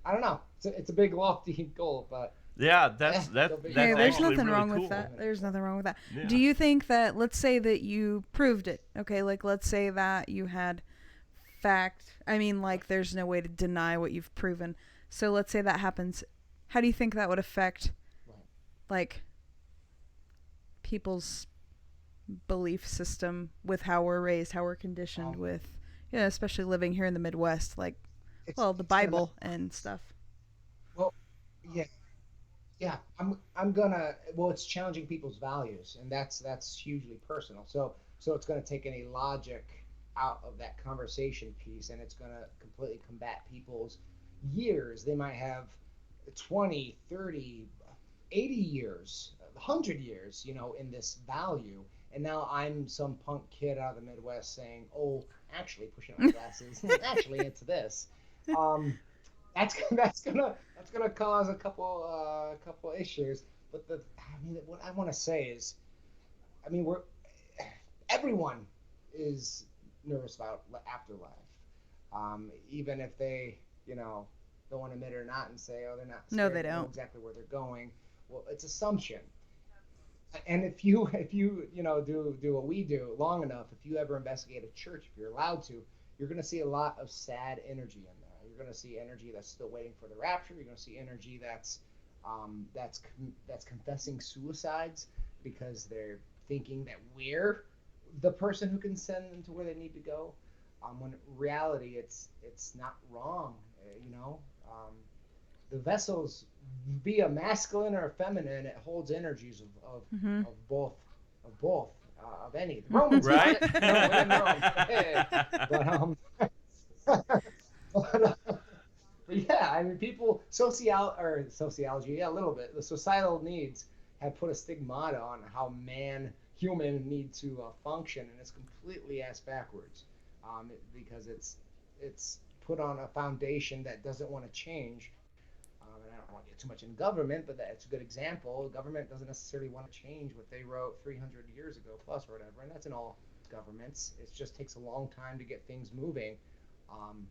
I don't know. It's a big lofty goal, but Yeah, that's go big or Hey, that's go there's home. actually nothing really wrong with cool. that. There's nothing wrong with that. Do Yeah. you think that, let's say that you proved it, okay? Like, let's say that you had fact. I mean, like, there's no way to deny what you've proven. So let's say that happens. How do you think that would affect, Right. like, people's belief system with how we're raised, how we're conditioned Um, with, especially living here in the Midwest, like, it's well, the it's gonna Bible and stuff. well, yeah, yeah. I'm gonna well, it's challenging people's values, and that's hugely personal. So it's gonna take any logic out of that conversation piece, and it's gonna completely combat people's years. They might have 20, 30, 80 years, 100 years, in this value. And now I'm some punk kid out of the Midwest saying, "Oh, actually, pushing on my glasses. Actually, it's this." Um, that's gonna cause a couple issues. But what I want to say is, I mean, everyone is nervous about afterlife, even if they, don't want to admit it or not and say, oh, they're not No, scared, they they know don't. exactly where they're going. Well, it's assumption. And if you do what we do long enough, if you ever investigate a church, if you're allowed to, you're going to see a lot of sad energy in there. You're going to see energy that's still waiting for the rapture. You're going to see energy that's confessing suicides because they're thinking that we're the person who can send them to where they need to go. When in reality, it's not wrong. You know, the vessels, be a masculine or a feminine, it holds energies Hmm. of both of any. The Romans got Right? it. No, in Rome. But but, yeah, I mean, people sociology, yeah, a little bit. The societal needs have put a stigmata on how human need to function, and it's completely ass backwards, because it's put on a foundation that doesn't want to change. And I don't want to get too much in government, but that's a good example. Government doesn't necessarily want to change what they wrote 300 years ago plus or whatever, and that's in all governments. It just takes a long time to get things moving. Um,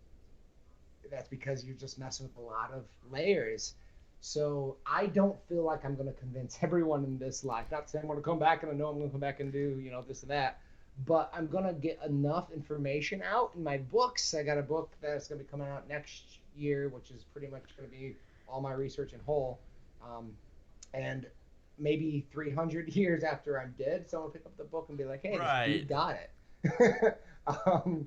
that's because you're just messing with a lot of layers. So I don't feel like I'm going to convince everyone in this life. Not saying I'm going to come back and I know I'm going to come back and do this and that, but I'm going to get enough information out in my books. I got a book that's going to be coming out next year, which is pretty much going to be all my research in whole. And maybe 300 years after I'm dead, someone will pick up the book and be like, "Hey, this Right. dude got it." um,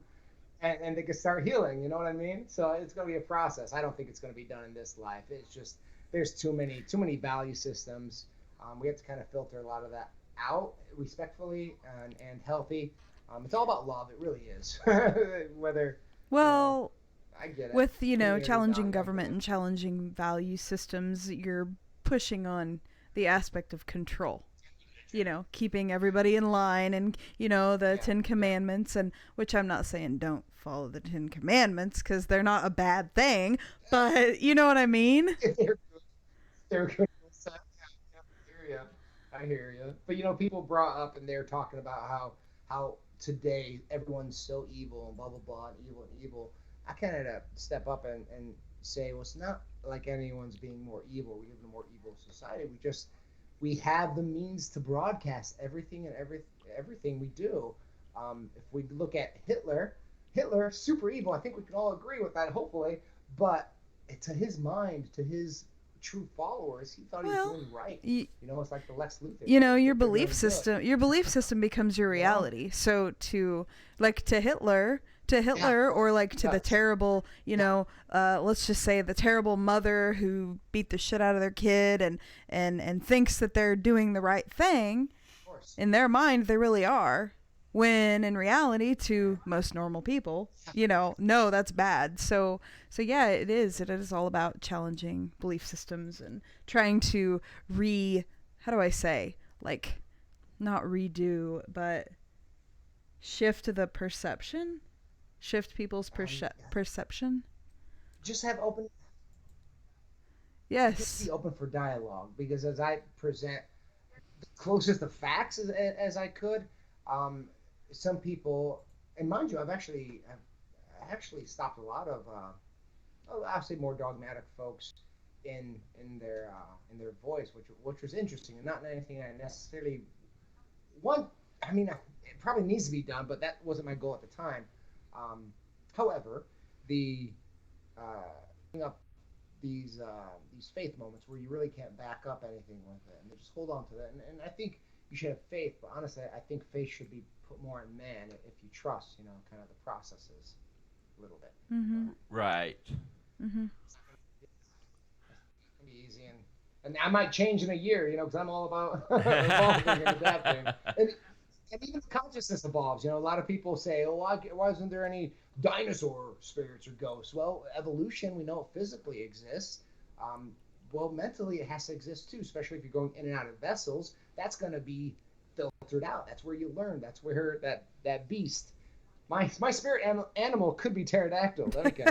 and they can start healing. You know what I mean? So it's going to be a process. I don't think it's going to be done in this life. It's just there's too many value systems. We have to kind of filter a lot of that out respectfully and healthy. It's all about love. It really is. Whether you know, Well, I get it. with Community challenging value, I get government it. and challenging value systems, you're pushing on the aspect of control, keeping everybody in line, and the Yeah, 10 yeah. commandments, and which I'm not saying don't follow the 10 commandments because they're not a bad thing, but you know what I mean. they're they're good. Yeah, yeah, I hear you. I hear you. But people brought up and they're talking about how today everyone's so evil and blah blah blah and evil and evil. I kind of step up and say, well, it's not like anyone's being more evil. We live in a more evil society. We have the means to broadcast everything and everything we do. If we look at Hitler, super evil. I think we can all agree with that, hopefully. But to his mind, to his true followers, he thought he was Well, doing right. y- It's like the Lex Luthor your think they're belief doing good. system becomes your You know? reality. So to Hitler, Yeah, or like it to the does. terrible, Yeah, let's just say the terrible mother who beat the shit out of their kid, and thinks that they're doing the right thing. of course. In their mind they really are, when in reality to most normal people, no, that's bad. So yeah, it is all about challenging belief systems and trying to how do I say, like, not redo, but shift the perception, shift people's Yeah. perception. Just have open, just Yes. be open for dialogue because as I present the closest to facts as I could, um, some people, and mind you, I've actually stopped a lot of I'll say more dogmatic folks in their voice, which was interesting and not anything I necessarily one. I mean, it probably needs to be done, but that wasn't my goal at the time. Um, However, the up these faith moments where you really can't back up anything with it, and they just hold on to that. And I think you should have faith, but honestly, I think faith should be put more in man if you trust, kind of the processes a little bit. But Mhm. Right. Mhm. it's gonna be easy, and I might change in a year, because I'm all about evolving and adapting. And even the consciousness evolves. A lot of people say, "Oh, why isn't there any dinosaur spirits or ghosts?" Well, evolution, we know it physically exists. Um, well, mentally, it has to exist too, especially if you're going in and out of vessels. That's going to be filtered out. That's where you learn. That's where that beast. My spirit animal could be pterodactyl. Okay.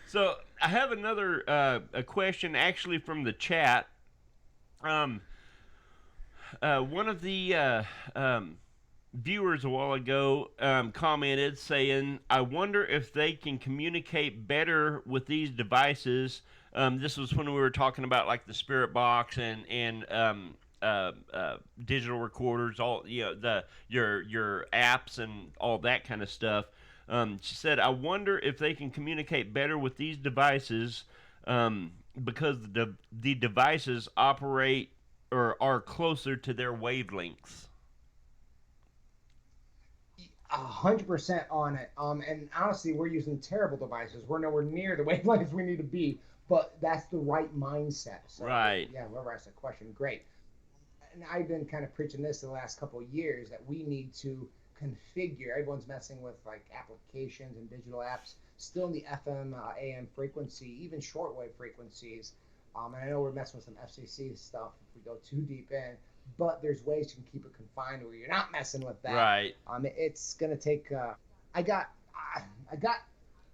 So I have another a question actually from the chat. One of the viewers a while ago commented saying, "I wonder if they can communicate better with these devices." This was when we were talking about like the Spirit Box and digital recorders, all your apps and all that kind of stuff. She said, "I wonder if they can communicate better with these devices because the devices operate or are closer to their wavelengths." 100% on it. And honestly, we're using terrible devices. We're nowhere near the wavelengths we need to be, but that's the right mindset. So, right. Yeah, whoever asked that question, great. And I've been kind of preaching this the last couple of years that we need to configure. Everyone's messing with like applications and digital apps, still in the FM, AM frequency, even shortwave frequencies. And I know we're messing with some FCC stuff if we go too deep in, but there's ways you can keep it confined where you're not messing with that. Right. It's gonna take. I got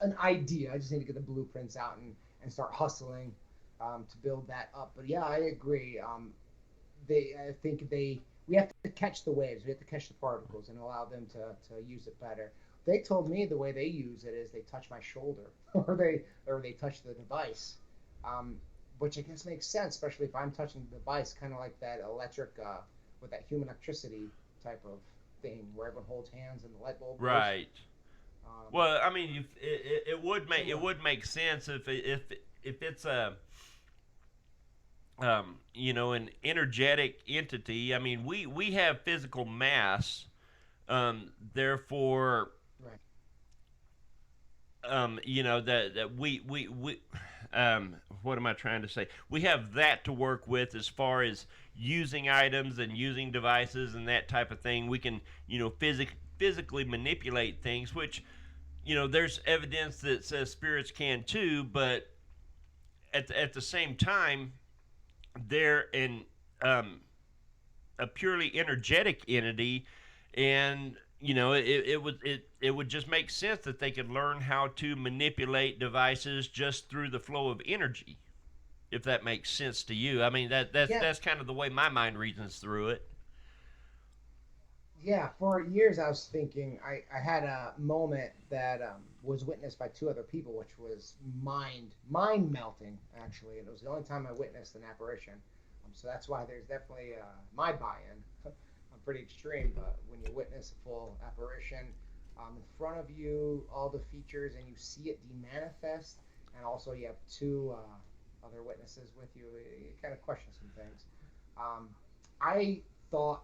an idea. I just need to get the blueprints out and start hustling to build that up. But yeah, I agree. I think we have to catch the waves. We have to catch the particles and allow them to use it better. They told me the way they use it is they touch my shoulder or they touch the device. Which I guess makes sense, especially if I'm touching the device, kind of like that electric, with that human electricity type of thing, where everyone holds hands and the light bulb. Right. Well, I mean, it would make sense if it's a an energetic entity. I mean, we have physical mass, therefore, right. That we what am I trying to say? We have that to work with as far as using items and using devices and that type of thing. We can, physically manipulate things, which, there's evidence that says spirits can too, but at the same time, they're a purely energetic entity, and it would just make sense that they could learn how to manipulate devices just through the flow of energy, if that makes sense to you. I mean, that's kind of the way my mind reasons through it. Yeah, for years I was thinking, I had a moment that was witnessed by two other people, which was mind melting, actually. And it was the only time I witnessed an apparition. So that's why there's definitely my buy-in. Pretty extreme, but when you witness a full apparition in front of you, all the features, and you see it demanifest, and also you have two other witnesses with you, you kind of question some things. I thought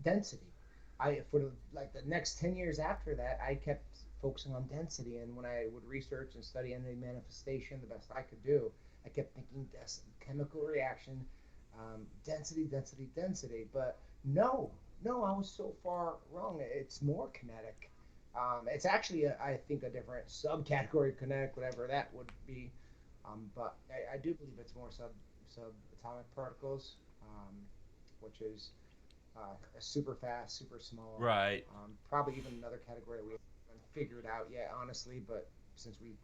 density. For the next 10 years after that, I kept focusing on density, and when I would research and study energy manifestation the best I could do, I kept thinking chemical reaction, density, but no, I was so far wrong. It's more kinetic. It's actually, I think, a different subcategory of kinetic, whatever that would be. But I do believe it's more subatomic particles, which is super fast, super small. Right. Probably even another category we haven't figured out yet, honestly. But since we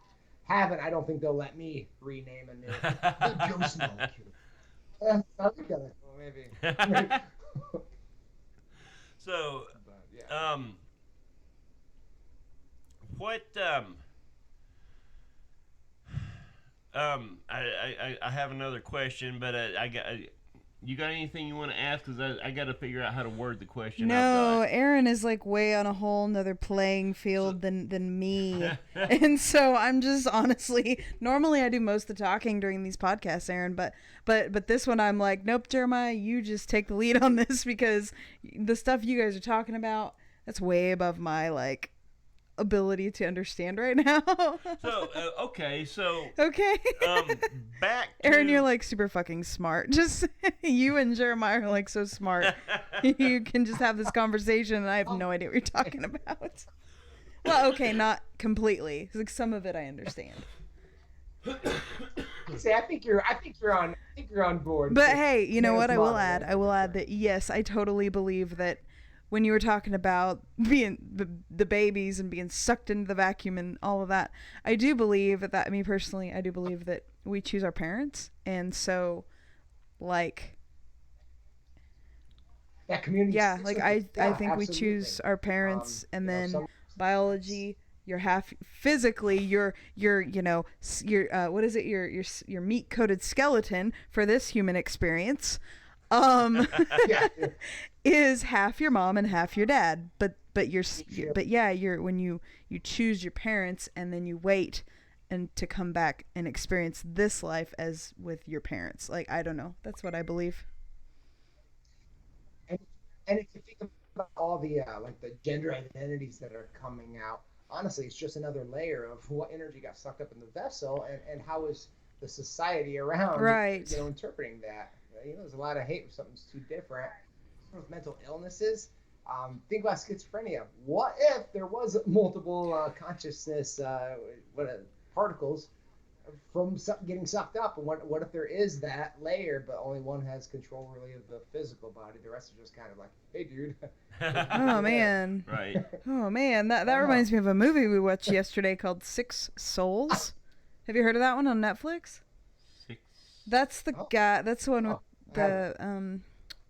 haven't, I don't think they'll let me rename a new the ghost molecule. Maybe. So, yeah. what I have another question, but you got anything you want to ask? Because I got to figure out how to word the question. No, Aaron is like way on a whole nother playing field than me. And so I'm just honestly, normally I do most of the talking during these podcasts, Aaron, but this one I'm like, nope, Jeremiah, you just take the lead on this, because the stuff you guys are talking about, that's way above my ability to understand right now. Okay. Back to... Aaron, you're super fucking smart. Just you and Jeremiah are so smart. You can just have this conversation and I have no idea what you're talking about. Well, okay, not completely. Some of it I understand. Say, I think you're on board. But hey, you know what? I will Modern, add. right? I will add that yes, I totally believe that when you were talking about being the babies and being sucked into the vacuum and all of that, I do believe that me personally, I do believe that we choose our parents, and so like That community. yeah, sticks like with you. I Yeah, think we absolutely. choose our parents, and then Some biology. You're half physically. You're you know your what is it? Your meat coated skeleton for this human experience. Um, yeah, is half your mom and half your dad. But yeah. but yeah, you're when you choose your parents and then you wait and to come back and experience this life as with your parents. Like I don't know. That's what I believe. And, and if you think about all the like the gender identities that are coming out, honestly, it's just another layer of what energy got sucked up in the vessel, and how is the society around, Right. interpreting that. There's a lot of hate when something's too different. With mental illnesses, think about schizophrenia. What if there was multiple consciousness, particles from getting sucked up? And what if there is that layer, but only one has control really of the physical body? The rest are just kind of like, hey, dude. Oh man. Right. Oh man. That I don't know. reminds me of a movie we watched yesterday called Six Souls. Have you heard of that one on Netflix? Six. That's the Oh. guy. That's the one with I haven't. the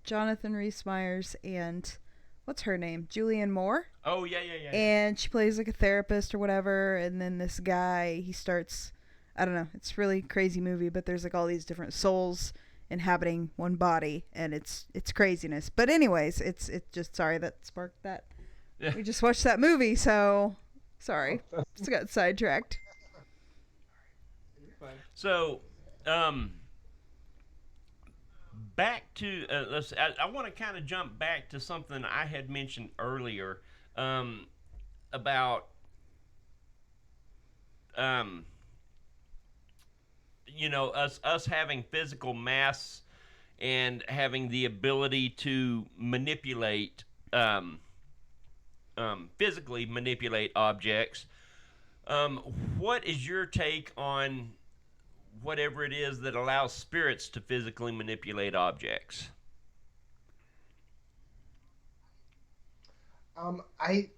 Jonathan Rhys Meyers and what's her name? Julianne Moore. Oh yeah. And she plays like a therapist or whatever. And then this guy, he starts. I don't know. It's a really crazy movie, but there's like all these different souls inhabiting one body, and it's craziness. But anyways, it's just sorry that sparked that. Yeah. We just watched that movie, so sorry, just got sidetracked. You're fine. So, back to let's. I want to kind of jump back to something I had mentioned earlier, about um, us having physical mass and having the ability to manipulate, physically manipulate objects. What is your take on whatever it is that allows spirits to physically manipulate objects? I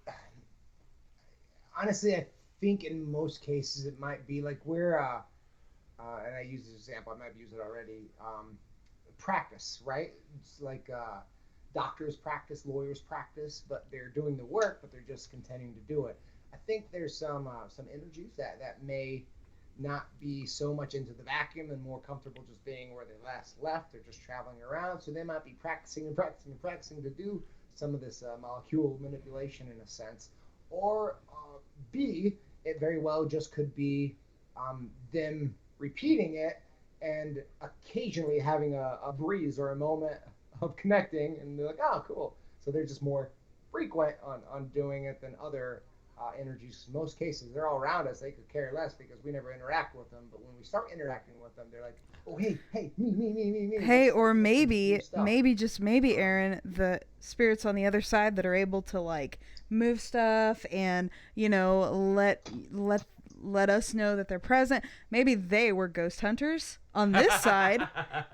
honestly, I think in most cases it might be like and I use this example, I might have used it already. Practice, right? It's like doctors practice, lawyers practice, but they're doing the work, but they're just continuing to do it. I think there's some energies that may not be so much into the vacuum and more comfortable just being where they last left. They're just traveling around, so they might be practicing and practicing and practicing to do some of this molecule manipulation in a sense. Or B, it very well just could be them repeating it and occasionally having a breeze or a moment of connecting, and they're like, oh, cool. So they're just more frequent on doing it than other energies. In most cases, they're all around us. They could care less because we never interact with them. But when we start interacting with them, they're like, oh, hey, me. Hey, or Let's maybe do stuff. just maybe Aaron, the spirits on the other side that are able to like move stuff and let us know that they're present. Maybe they were ghost hunters on this side,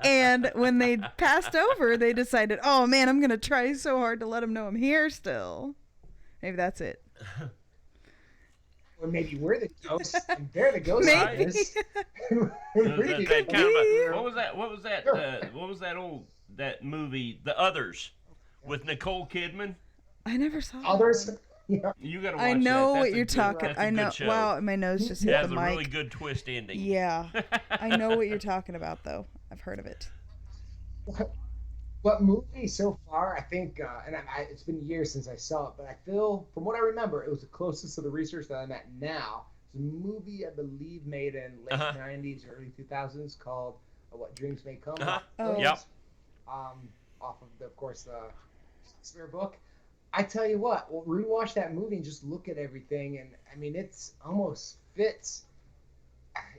and when they passed over, they decided, oh man, I'm gonna try so hard to let them know I'm here still. Maybe that's it. Or maybe we're the ghosts and they're the ghost Maybe. hunters. That kind of what was that? What was that? What was that old movie, The Others, with Nicole Kidman? I never saw that Others. one. Yeah. You gotta watch I that. know That's what a you're good- talking. that's a I good know. show. Wow, my nose just It hit has the a mic. really good twist ending. Yeah, I know what you're talking about though. I've heard of it. What movie so far? I think, it's been years since I saw it, but I feel, from what I remember, it was the closest to the research that I'm at now. It's a movie I believe made in late '90s, early 2000s called "What Dreams May Come." Oh. Yep. Off of of course, the Shakespeare book. I tell you what, we'll rewatch that movie and just look at everything, and I mean, it's almost fits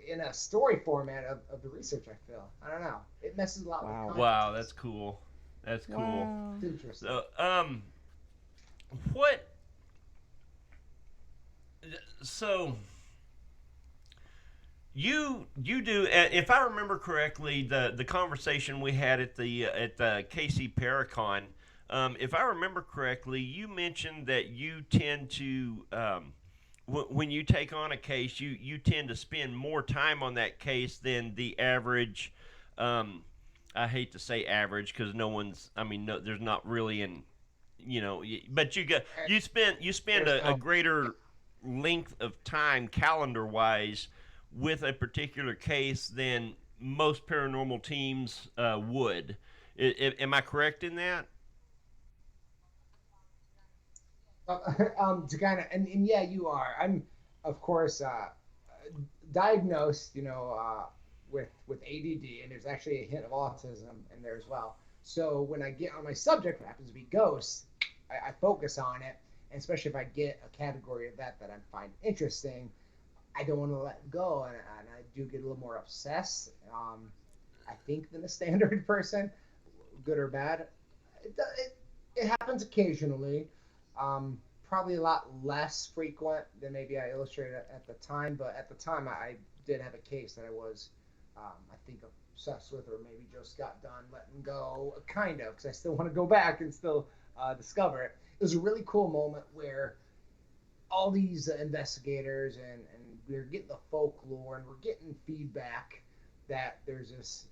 in a story format of the research. I feel. I don't know. It messes a lot with context. Wow, that's cool. That's cool. Wow. It's interesting. So, what? So, you do. If I remember correctly, the conversation we had at the KC Paracon, if I remember correctly, you mentioned that you tend to when you take on a case, you tend to spend more time on that case than the average. Um, I hate to say average because no one's. I mean, no, there's not really an but you spend There's a no. greater length of time calendar wise with a particular case than most paranormal teams would. Am I correct in that? To kind of and yeah, you are. I'm, of course, diagnosed, with ADD, and there's actually a hint of autism in there as well. So when I get on my subject, what happens to be ghosts, I focus on it, and especially if I get a category of that I find interesting, I don't want to let go, and I do get a little more obsessed. I think than a standard person, good or bad. It happens occasionally. Probably a lot less frequent than maybe I illustrated at the time, but at the time I did have a case that I was, I think, obsessed with, or maybe just got done letting go, kind of, because I still want to go back and still discover it. It was a really cool moment where all these investigators and we're getting the folklore and we're getting feedback that there's this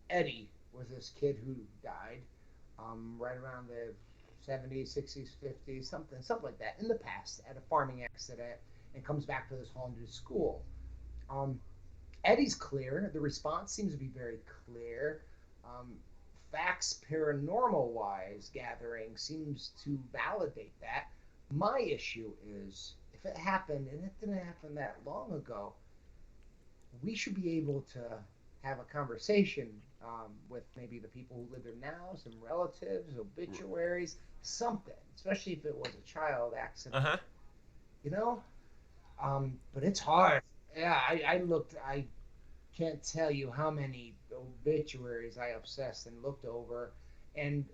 Eddie was this kid who died right around the 70s, 60s, 50s, something like that in the past at a farming accident, and comes back to this haunted school. Um, Eddie's clear. The response seems to be very clear. Um, Facts paranormal wise gathering seems to validate that. My issue is if it happened, and it didn't happen that long ago, we should be able to have a conversation with maybe the people who live there now, some relatives, obituaries, something, especially if it was a child Uh accident, huh. you know? But it's hard. Yeah, I looked, I can't tell you how many obituaries I obsessed and looked over. And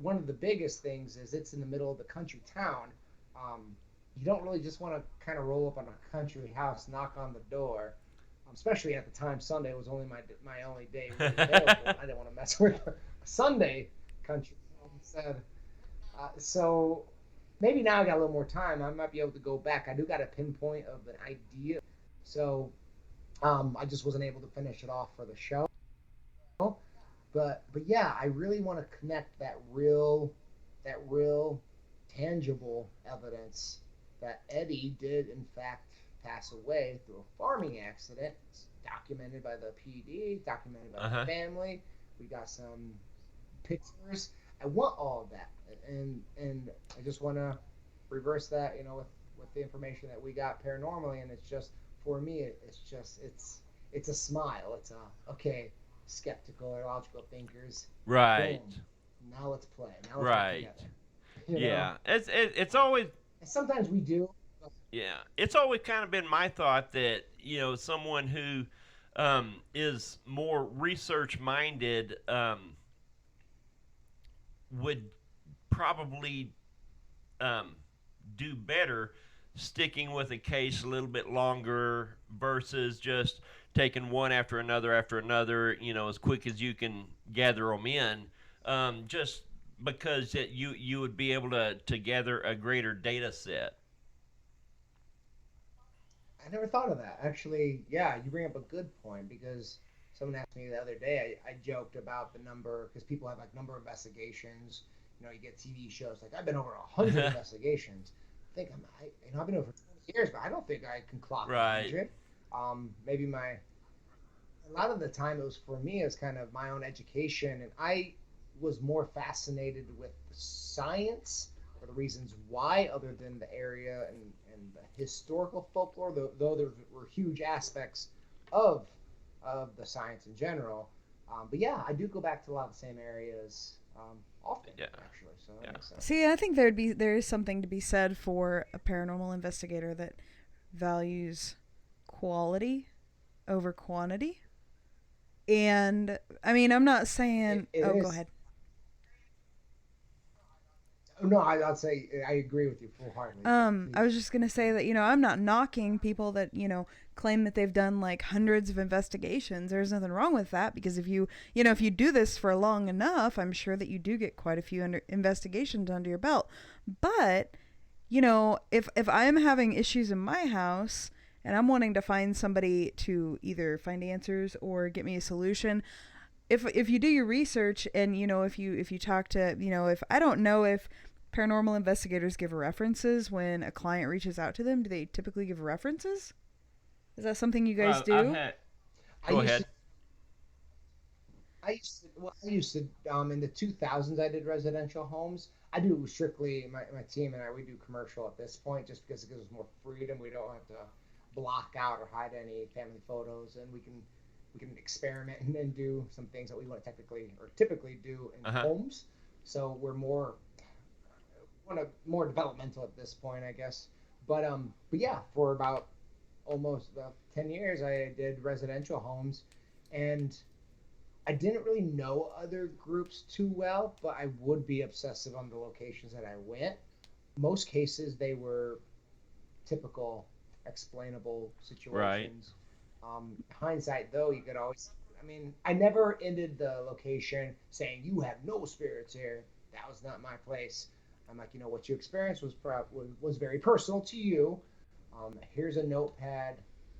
one of the biggest things is it's in the middle of the country town. Um, you don't really just want to kind of roll up on a country house, knock on the door. Especially at the time, Sunday was only my only day really available. I didn't want to mess with a Sunday country town instead. So maybe now I got a little more time. I might be able to go back. I do got a pinpoint of an idea. So I just wasn't able to finish it off for the show. But yeah, I really want to connect that real tangible evidence that Eddie did in fact pass away through a farming accident. It's documented by the PD, documented by Uh the huh. family. We got some pictures. I want all of that, and I just want to reverse that, with the information that we got paranormally, and it's just for me, it's a smile. It's a okay, skeptical or logical thinkers. Right. Boom. Now let's play. Now let's work Right. together. You know. Yeah. It's always And sometimes we do. yeah. It's always kind of been my thought that someone who is more research minded would probably um, do better sticking with a case a little bit longer versus just taking one after another, as quick as you can gather them in. Just because you would be able to gather a greater data set. I never thought of that. Actually, yeah, you bring up a good point because someone asked me the other day. I joked about the number because people have like number of investigations. You get TV shows like I've been over 100 investigations. I've been over 20 years, but I don't think I can clock a Right. hundred. Maybe a lot of the time it was for me as kind of my own education, and I was more fascinated with the science or the reasons why, other than the area and the historical folklore, though there were huge aspects of the science in general. But yeah, I do go back to a lot of the same areas often, Yeah. actually. So that Yeah. makes sense. See, I think there is something to be said for a paranormal investigator that values quality over quantity. And I mean, I'm not saying. It Oh, go is. ahead. No, I'll say I agree with you full-heartedly. I was just gonna say that I'm not knocking people that claim that they've done like hundreds of investigations. There's nothing wrong with that because if you do this for long enough, I'm sure that you do get quite a few investigations under your belt. But if I am having issues in my house and I'm wanting to find somebody to either find answers or get me a solution, if you do your research and if you talk to if I don't know if paranormal investigators give references when a client reaches out to them, do they typically give references? Is that something you guys do? Go ahead. I used to in the 2000s I did residential homes. I do strictly my team and I we do commercial at this point just because it gives us more freedom. We don't have to block out or hide any family photos, and we can experiment and do some things that we want to typically do in homes. So we're more developmental at this point, I guess. But yeah, for about 10 years I did residential homes, and I didn't really know other groups too well, but I would be obsessive on the locations that I went. Most cases they were typical explainable situations. Hindsight though, you could always I never ended the location saying you have no spirits here. That was not my place. I'm like, what you experienced was very personal to you. Here's a notepad.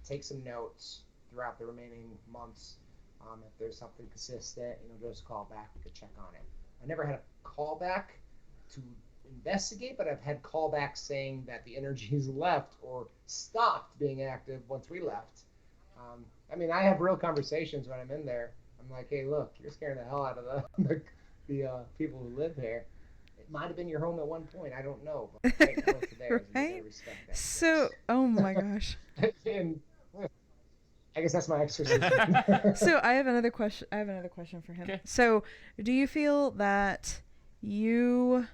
Take some notes throughout the remaining months. If there's something consistent, just call back. We could check on it. I never had a callback to investigate, but I've had callbacks saying that the energies left or stopped being active once we left. I have real conversations when I'm in there. I'm like, hey, look, you're scaring the hell out of the people who live here. It might have been your home at one point. I don't know. But right now it's theirs, right? Respect that. So, oh my gosh. And, I guess that's my exercise. So I have another question for him. Okay. So, do you feel that you,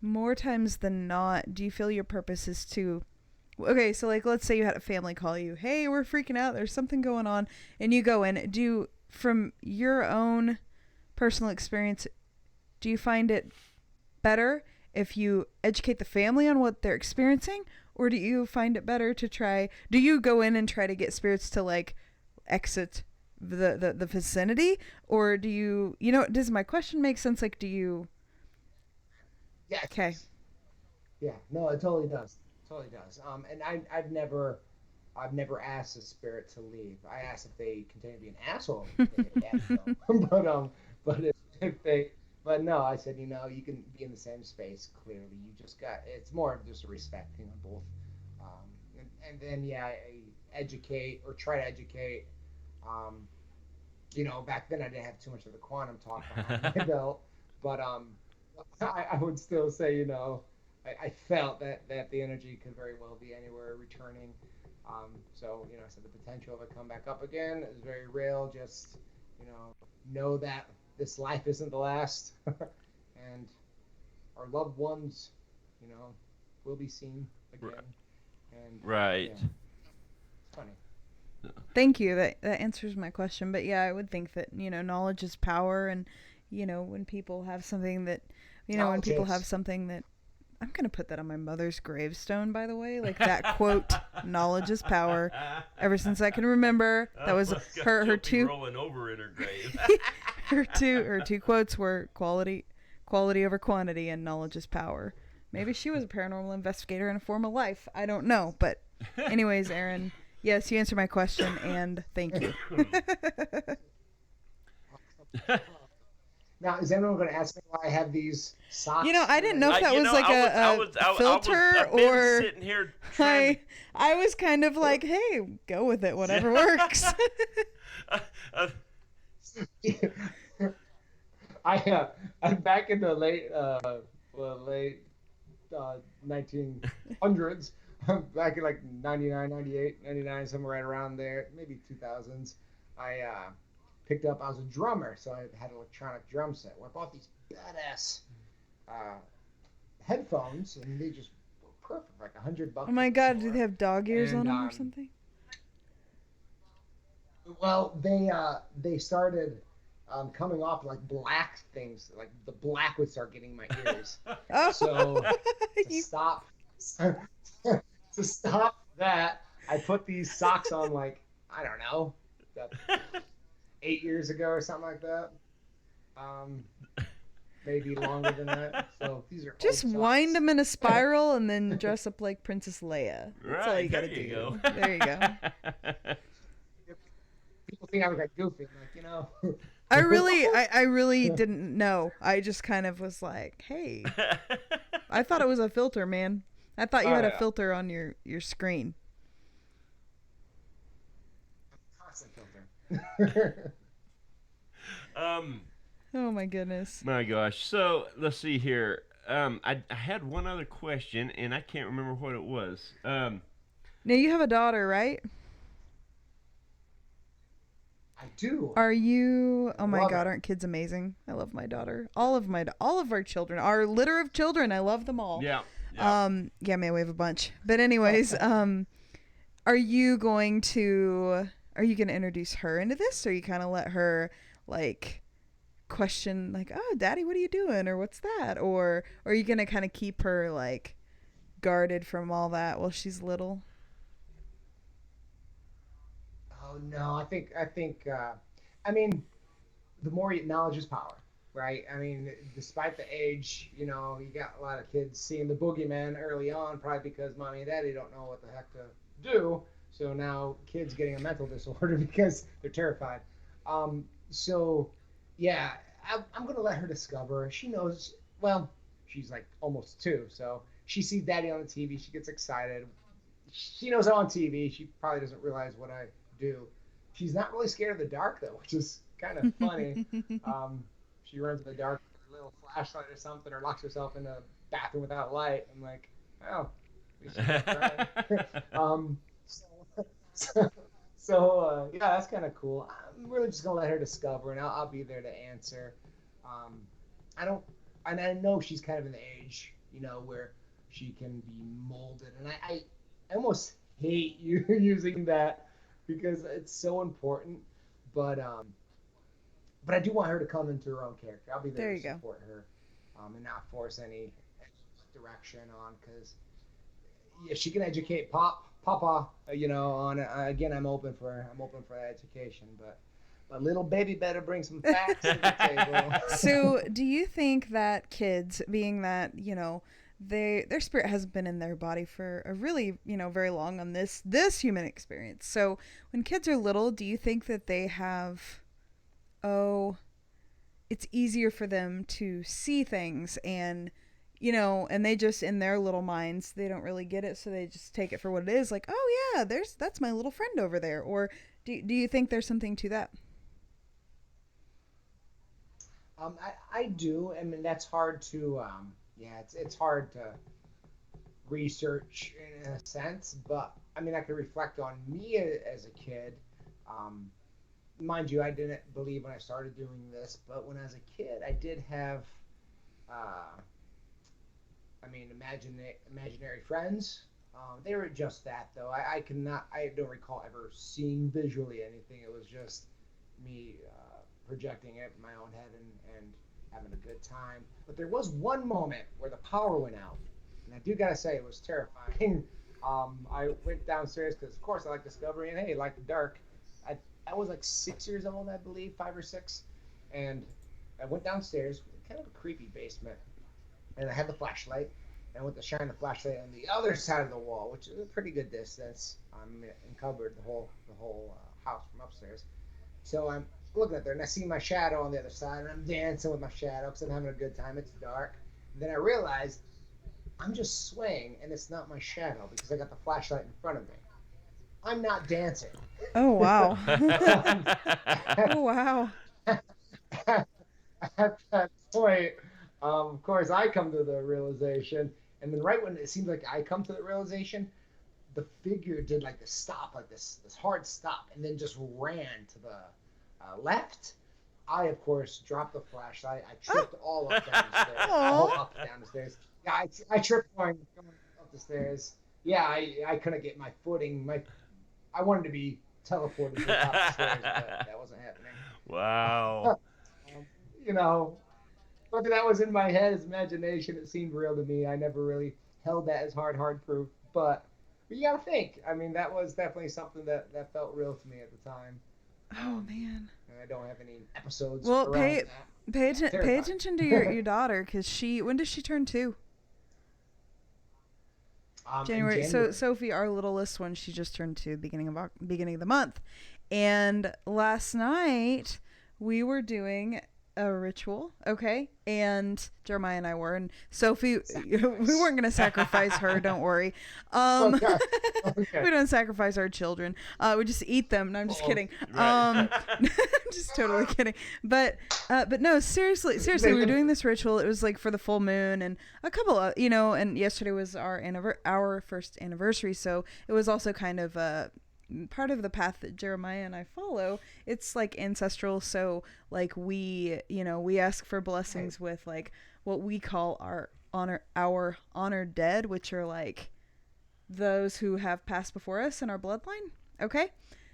more times than not, do you feel your purpose is to... Okay, so like let's say you had a family call you, hey, we're freaking out, there's something going on, and you go in. From your own personal experience, do you find it better if you educate the family on what they're experiencing, or do you find it better to do you go in and try to get spirits to like exit the vicinity, or do you, does my question make sense? Like, do you... Yeah. Okay. Yeah, no, it totally does. And I've never asked a spirit to leave. I asked if they continue to be an asshole. But no, I said, you can be in the same space. Clearly, you just it's more of just a respect, both. And then I educate or try to educate. Back then I didn't have too much of the quantum talk behind my belt, but I would still say, I felt that the energy could very well be anywhere returning. So, I said the potential of it come back up again is very real. Just, know that this life isn't the last, and our loved ones, will be seen again. And right. Yeah, it's funny. Thank you. That answers my question. But yeah, I would think that, knowledge is power, and, when people have something that, when people have something that... I'm going to put that on my mother's gravestone, by the way. Like that quote, knowledge is power. Ever since I can remember, that was her two... rolling over in her grave. her two quotes were quality over quantity, and knowledge is power. Maybe she was a paranormal investigator in a former life. I don't know. But anyways, Aaron, yes, you answered my question, and thank you. Now, is anyone going to ask me why I have these socks? I didn't know if that was like a filter or... sitting here I was kind of like, hey, go with it, whatever works. I back in the late 1900s, back in like 99, 98, 99, somewhere right around there, maybe 2000s, I was a drummer, so I had an electronic drum set. Well, I bought these badass headphones, and they just were perfect, like $100. Oh my God, do they have dog ears on them or something? Well, they started coming off like black things. Like the black would start getting my ears. Oh, So to you, stop to stop that, I put these socks on like I don't know, about 8 years ago or something like that. Um, maybe longer than that. So these are just old wind socks. them in a spiral and then dress up like Princess Leia. That's all you Right, there gotta you do. go. There you go. People think I was like goofy. I'm like, you know. I really didn't know. I just kind of was like, hey, I thought it was a filter, man. I thought you Oh had a yeah, filter on your screen. constant filter. um, Oh my goodness. my gosh. So let's see here. I had one other question, and I can't remember what it was. Now you have a daughter, right? I do. Are you? Oh my Love God, it. aren't kids amazing? I love my daughter. All of our children, our litter of children. I love them all. Yeah. Yeah. Yeah, man, we have a bunch. But anyways, are you going to? Are you going to introduce her into this, or you kind of let her like question, like, "Oh, Daddy, what are you doing?" or "What's that?" or are you going to kind of keep her like guarded from all that while she's little? Oh no, I mean, the more knowledge is power, right? I mean, despite the age, you got a lot of kids seeing the boogeyman early on, probably because mommy and daddy don't know what the heck to do. So now kids getting a mental disorder because they're terrified. So yeah, I'm gonna let her discover. She knows. Well, she's like almost 2, so she sees daddy on the TV. She gets excited. She knows I'm on TV. She probably doesn't realize what I do. She's not really scared of the dark though, which is kind of funny. Um, she runs in the dark with a little flashlight or something, or locks herself in a bathroom without light. I'm like, oh, at least she's not crying. So, so, yeah, that's kind of cool. I'm really just gonna let her discover, and I'll be there to answer. Um, I don't, and I know she's kind of in the age, where she can be molded, and I almost hate you using that because it's so important. But I do want her to come into her own character. I'll be there There to you go. support her, and not force any direction on because yeah, she can educate Papa, on again. I'm open for that education, but my little baby better bring some facts to the table. So, do you think that kids, being that their spirit has been in their body for a really very long on this human experience? So, when kids are little, do you think that they have it's easier for them to see things and and they just in their little minds they don't really get it, so they just take it for what it is, like, oh yeah, that's my little friend over there? Or do you think there's something to that? I do. I mean, that's hard to, yeah, it's hard to research in a sense, but I mean, I could reflect on me as a kid. Um, Mind you, I didn't believe when I started doing this, but when I was a kid, I did have, uh, I mean, imaginary friends. They were just that, though. I don't recall ever seeing visually anything. It was just me projecting it in my own head and having a good time. But there was one moment where the power went out, and I do gotta say it was terrifying. I went downstairs because, of course, I like Discovery, and hey, I like the dark. I I was like 6 years old, I believe, 5 or 6, and I went downstairs, kind of a creepy basement, and I had the flashlight. And I went to shine the flashlight on the other side of the wall, which is a pretty good distance. I'm covered the whole house from upstairs. So I'm looking at there, and I see my shadow on the other side, and I'm dancing with my shadow because I'm having a good time. It's dark. And then I realized I'm just swaying, and it's not my shadow because I got the flashlight in front of me. I'm not dancing. Oh wow. Um, Oh wow. at that point, of course, I come to the realization, and then right when it seems like I come to the realization, the figure did like this stop, like this hard stop, and then just ran to the left. I, of course, dropped the flashlight. I tripped all up down the stairs, all Aw. up down the stairs. Yeah, I tripped going up the stairs. Yeah, I couldn't get my footing. I wanted to be teleported to the top of the stairs, but that wasn't happening. Wow. you know, whether that was in my head as imagination, it seemed real to me. I never really held that as hard proof. But you got to think. I mean, that was definitely something that felt real to me at the time. Oh man. And I don't have any episodes Well, around pay that. pay Yeah, pay terrifying. attention to your daughter, because when does she turn 2? In January. So Sophie, our littlest one, she just turned 2 beginning of the month, and last night we were doing a ritual, okay? And Jeremiah and I were, and Sophie, we weren't going to sacrifice her, don't worry. Okay. We don't sacrifice our children. We just eat them. No, I'm just kidding. Right. I'm just totally kidding. But no, seriously, we were doing this ritual. It was like for the full moon and a couple of, and yesterday was our first anniversary, so it was also kind of part of the path that Jeremiah and I follow. It's like ancestral, so like we ask for blessings with like what we call our honored dead, which are like those who have passed before us in our bloodline. Okay,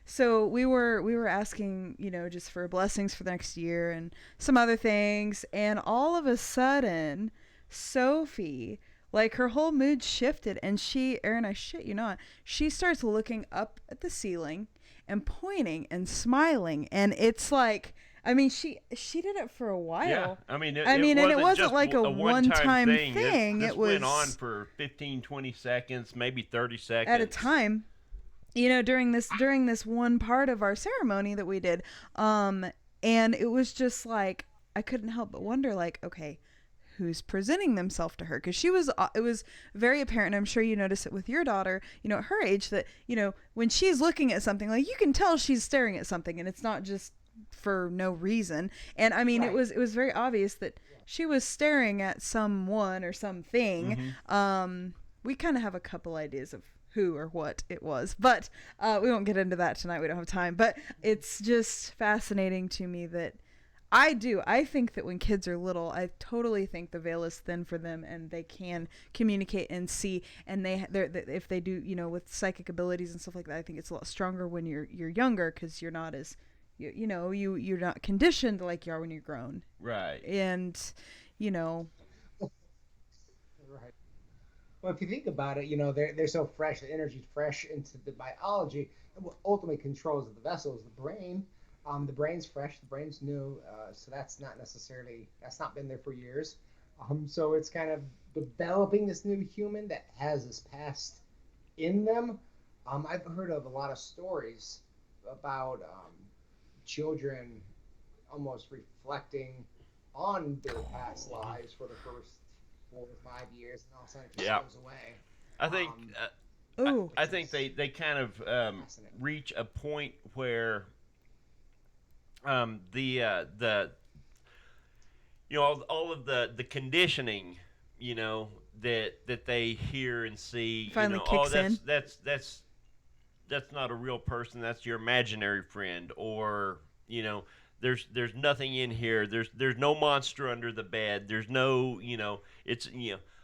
so we were asking, just for blessings for the next year and some other things, and all of a sudden Sophie, like, her whole mood shifted, and Erin, I shit you not, she starts looking up at the ceiling and pointing and smiling, and it's like, I mean, she did it for a while. Yeah, I mean, it wasn't just like a one-time thing. This it was went on for 15, 20 seconds, maybe 30 seconds at a time. During this one part of our ceremony that we did, and it was just like I couldn't help but wonder, like, okay, who's presenting themselves to her? Because it was very apparent, and I'm sure you notice it with your daughter, at her age, that, when she's looking at something, like, you can tell she's staring at something, and it's not just for no reason. And I mean, right. It was very obvious that she was staring at someone or something. Mm-hmm. We kind of have a couple ideas of who or what it was, but we won't get into that tonight. We don't have time. But it's just fascinating to me that I think that when kids are little, I totally think the veil is thin for them, and they can communicate and see, and if they do, with psychic abilities and stuff like that, I think it's a lot stronger when you're younger, because you're not as, you're not conditioned like you are when you're grown. Right. And, Right. Well, if you think about it, they're so fresh, the energy's fresh into the biology, and what ultimately controls the vessel is the brain. The brain's fresh, the brain's new, so that's not been there for years. So it's kind of developing this new human that has this past in them. I've heard of a lot of stories about children almost reflecting on their past lives for the first 4 or 5 years, and all of a sudden it just goes away. I think I think they kind of reach a point where all of the conditioning, that they hear and see, finally kicks in. That's not a real person, that's your imaginary friend, or there's nothing in here, there's no monster under the bed, there's no, it's,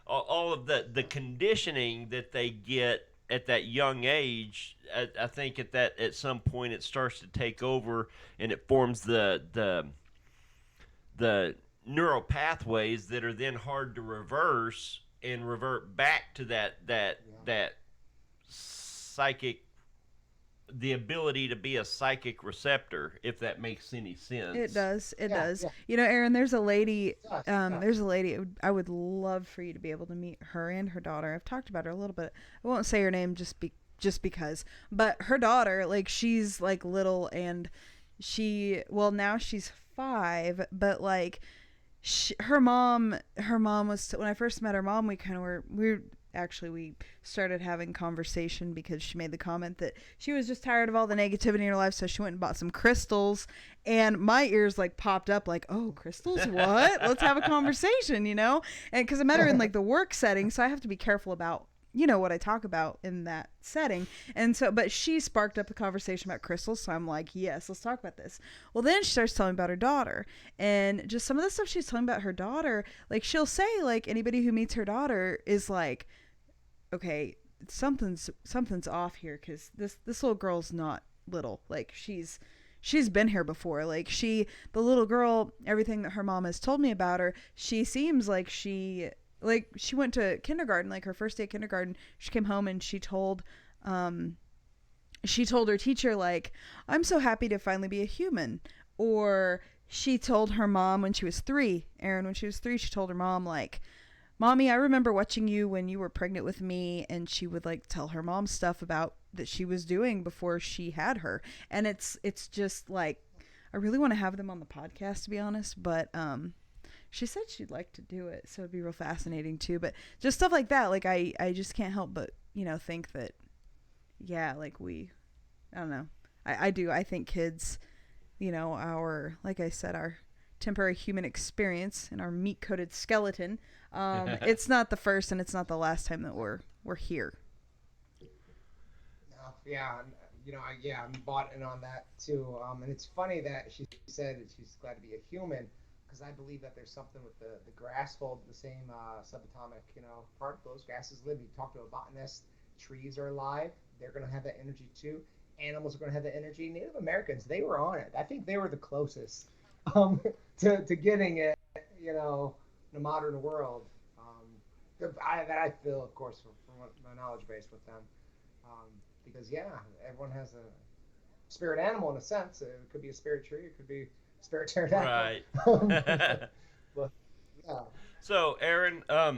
all of the conditioning that they get at that young age. I think at some point it starts to take over, and it forms the neural pathways that are then hard to reverse and revert back to that psychic, the ability to be a psychic receptor, if that makes any sense. It does. It does. Yeah. Aaron, there's a lady. I would love for you to be able to meet her and her daughter. I've talked about her a little bit. I won't say her name just because. But her daughter, like, she's like little, and now she's 5. But like, her mom was, when I first met her mom, we started having conversation because she made the comment that she was just tired of all the negativity in her life, so she went and bought some crystals, and my ears like popped up like, oh, crystals, what? Let's have a conversation, and because I met her in like the work setting, so I have to be careful about what I talk about in that setting. And so, but she sparked up a conversation about crystals, so I'm like, yes, let's talk about this. Well, then she starts telling about her daughter, and just some of the stuff she's telling about her daughter, like, she'll say, like, anybody who meets her daughter is like, okay, something's off here, because this little girl's not little. Like, she's she's been here before. Like the little girl, everything that her mom has told me about her, she seems like she went to kindergarten, like her first day of kindergarten. She came home and she told her teacher, like, I'm so happy to finally be a human. Or she told her mom when she was 3, Erin, when she was 3, she told her mom, like, Mommy, I remember watching you when you were pregnant with me. And she would, like, tell her mom stuff about that she was doing before she had her. And it's just, like, I really want to have them on the podcast, to be honest. But she said she'd like to do it, so it'd be real fascinating, too. But just stuff like that, like, I just can't help but, think that, yeah, like, I don't know. I do. I think kids, like I said, our temporary human experience and our meat-coated skeleton, it's not the first and it's not the last time that we're here. No, yeah, I'm bought in on that too. And it's funny that she said that she's glad to be a human, because I believe that there's something with the grass hold the same subatomic, particles. Grasses live. You talk to a botanist. Trees are alive. They're going to have that energy too. Animals are going to have that energy. Native Americans, they were on it. I think they were the closest to getting it, in the modern world. That I feel, of course, from my knowledge base with them. Because, yeah, everyone has a spirit animal in a sense. It could be a spirit tree. It could be a spirit pterodactyl. Right. But, yeah. So, Erin, A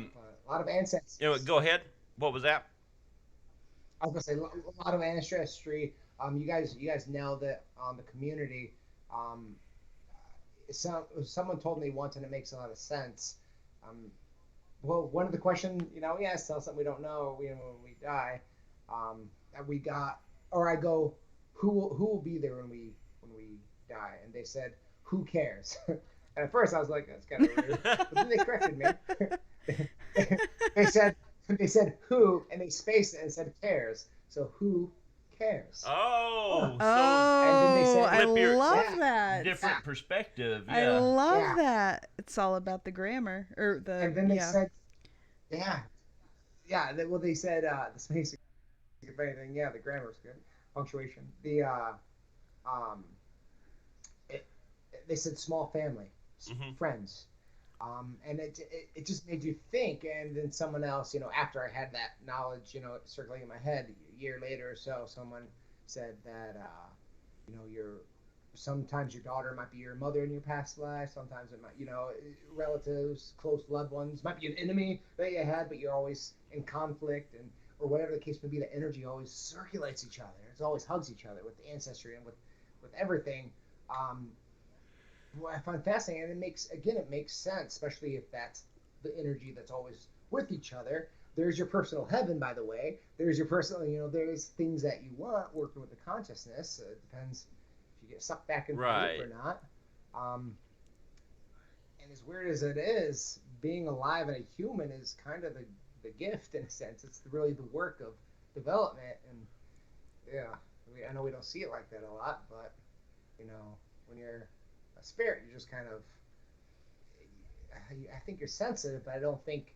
lot of ancestors. go ahead. What was that? I was gonna say a lot of ancestry. You guys nailed it on the community. Someone told me once, and it makes a lot of sense. Well, one of the questions, yes, tell us something we don't know. When we die, that we got, or I go, who will be there when we die? And they said, who cares? And at first I was like, that's kind of weird, but then they corrected me. They said who, and they spaced it and said cares. So who cares? Oh, and then they said, I love yeah, that. different perspective. Yeah. I love that. It's all about the grammar or the. And then they said, well, they said the spacing, if anything, the grammar's good, punctuation. They said small family, friends. And it just made you think. And then someone else, after I had that knowledge, circling in my head, a year later or so, someone said that, sometimes your daughter might be your mother in your past life. Sometimes it might, relatives, close loved ones, might be an enemy that you had, but you're always in conflict, or whatever the case may be. The energy always circulates each other. It always hugs each other with the ancestry and with everything. What I find fascinating, and it makes sense, especially if that's the energy that's always with each other. There's your personal heaven, by the way. There's your personal, there's things that you want working with the consciousness. It depends if you get sucked back into the loop or not. And as weird as it is, being alive and a human is kind of the gift in a sense. It's really the work of development. And I know we don't see it like that a lot, but when you're a spirit, you're just kind of, I think you're sensitive, but I don't think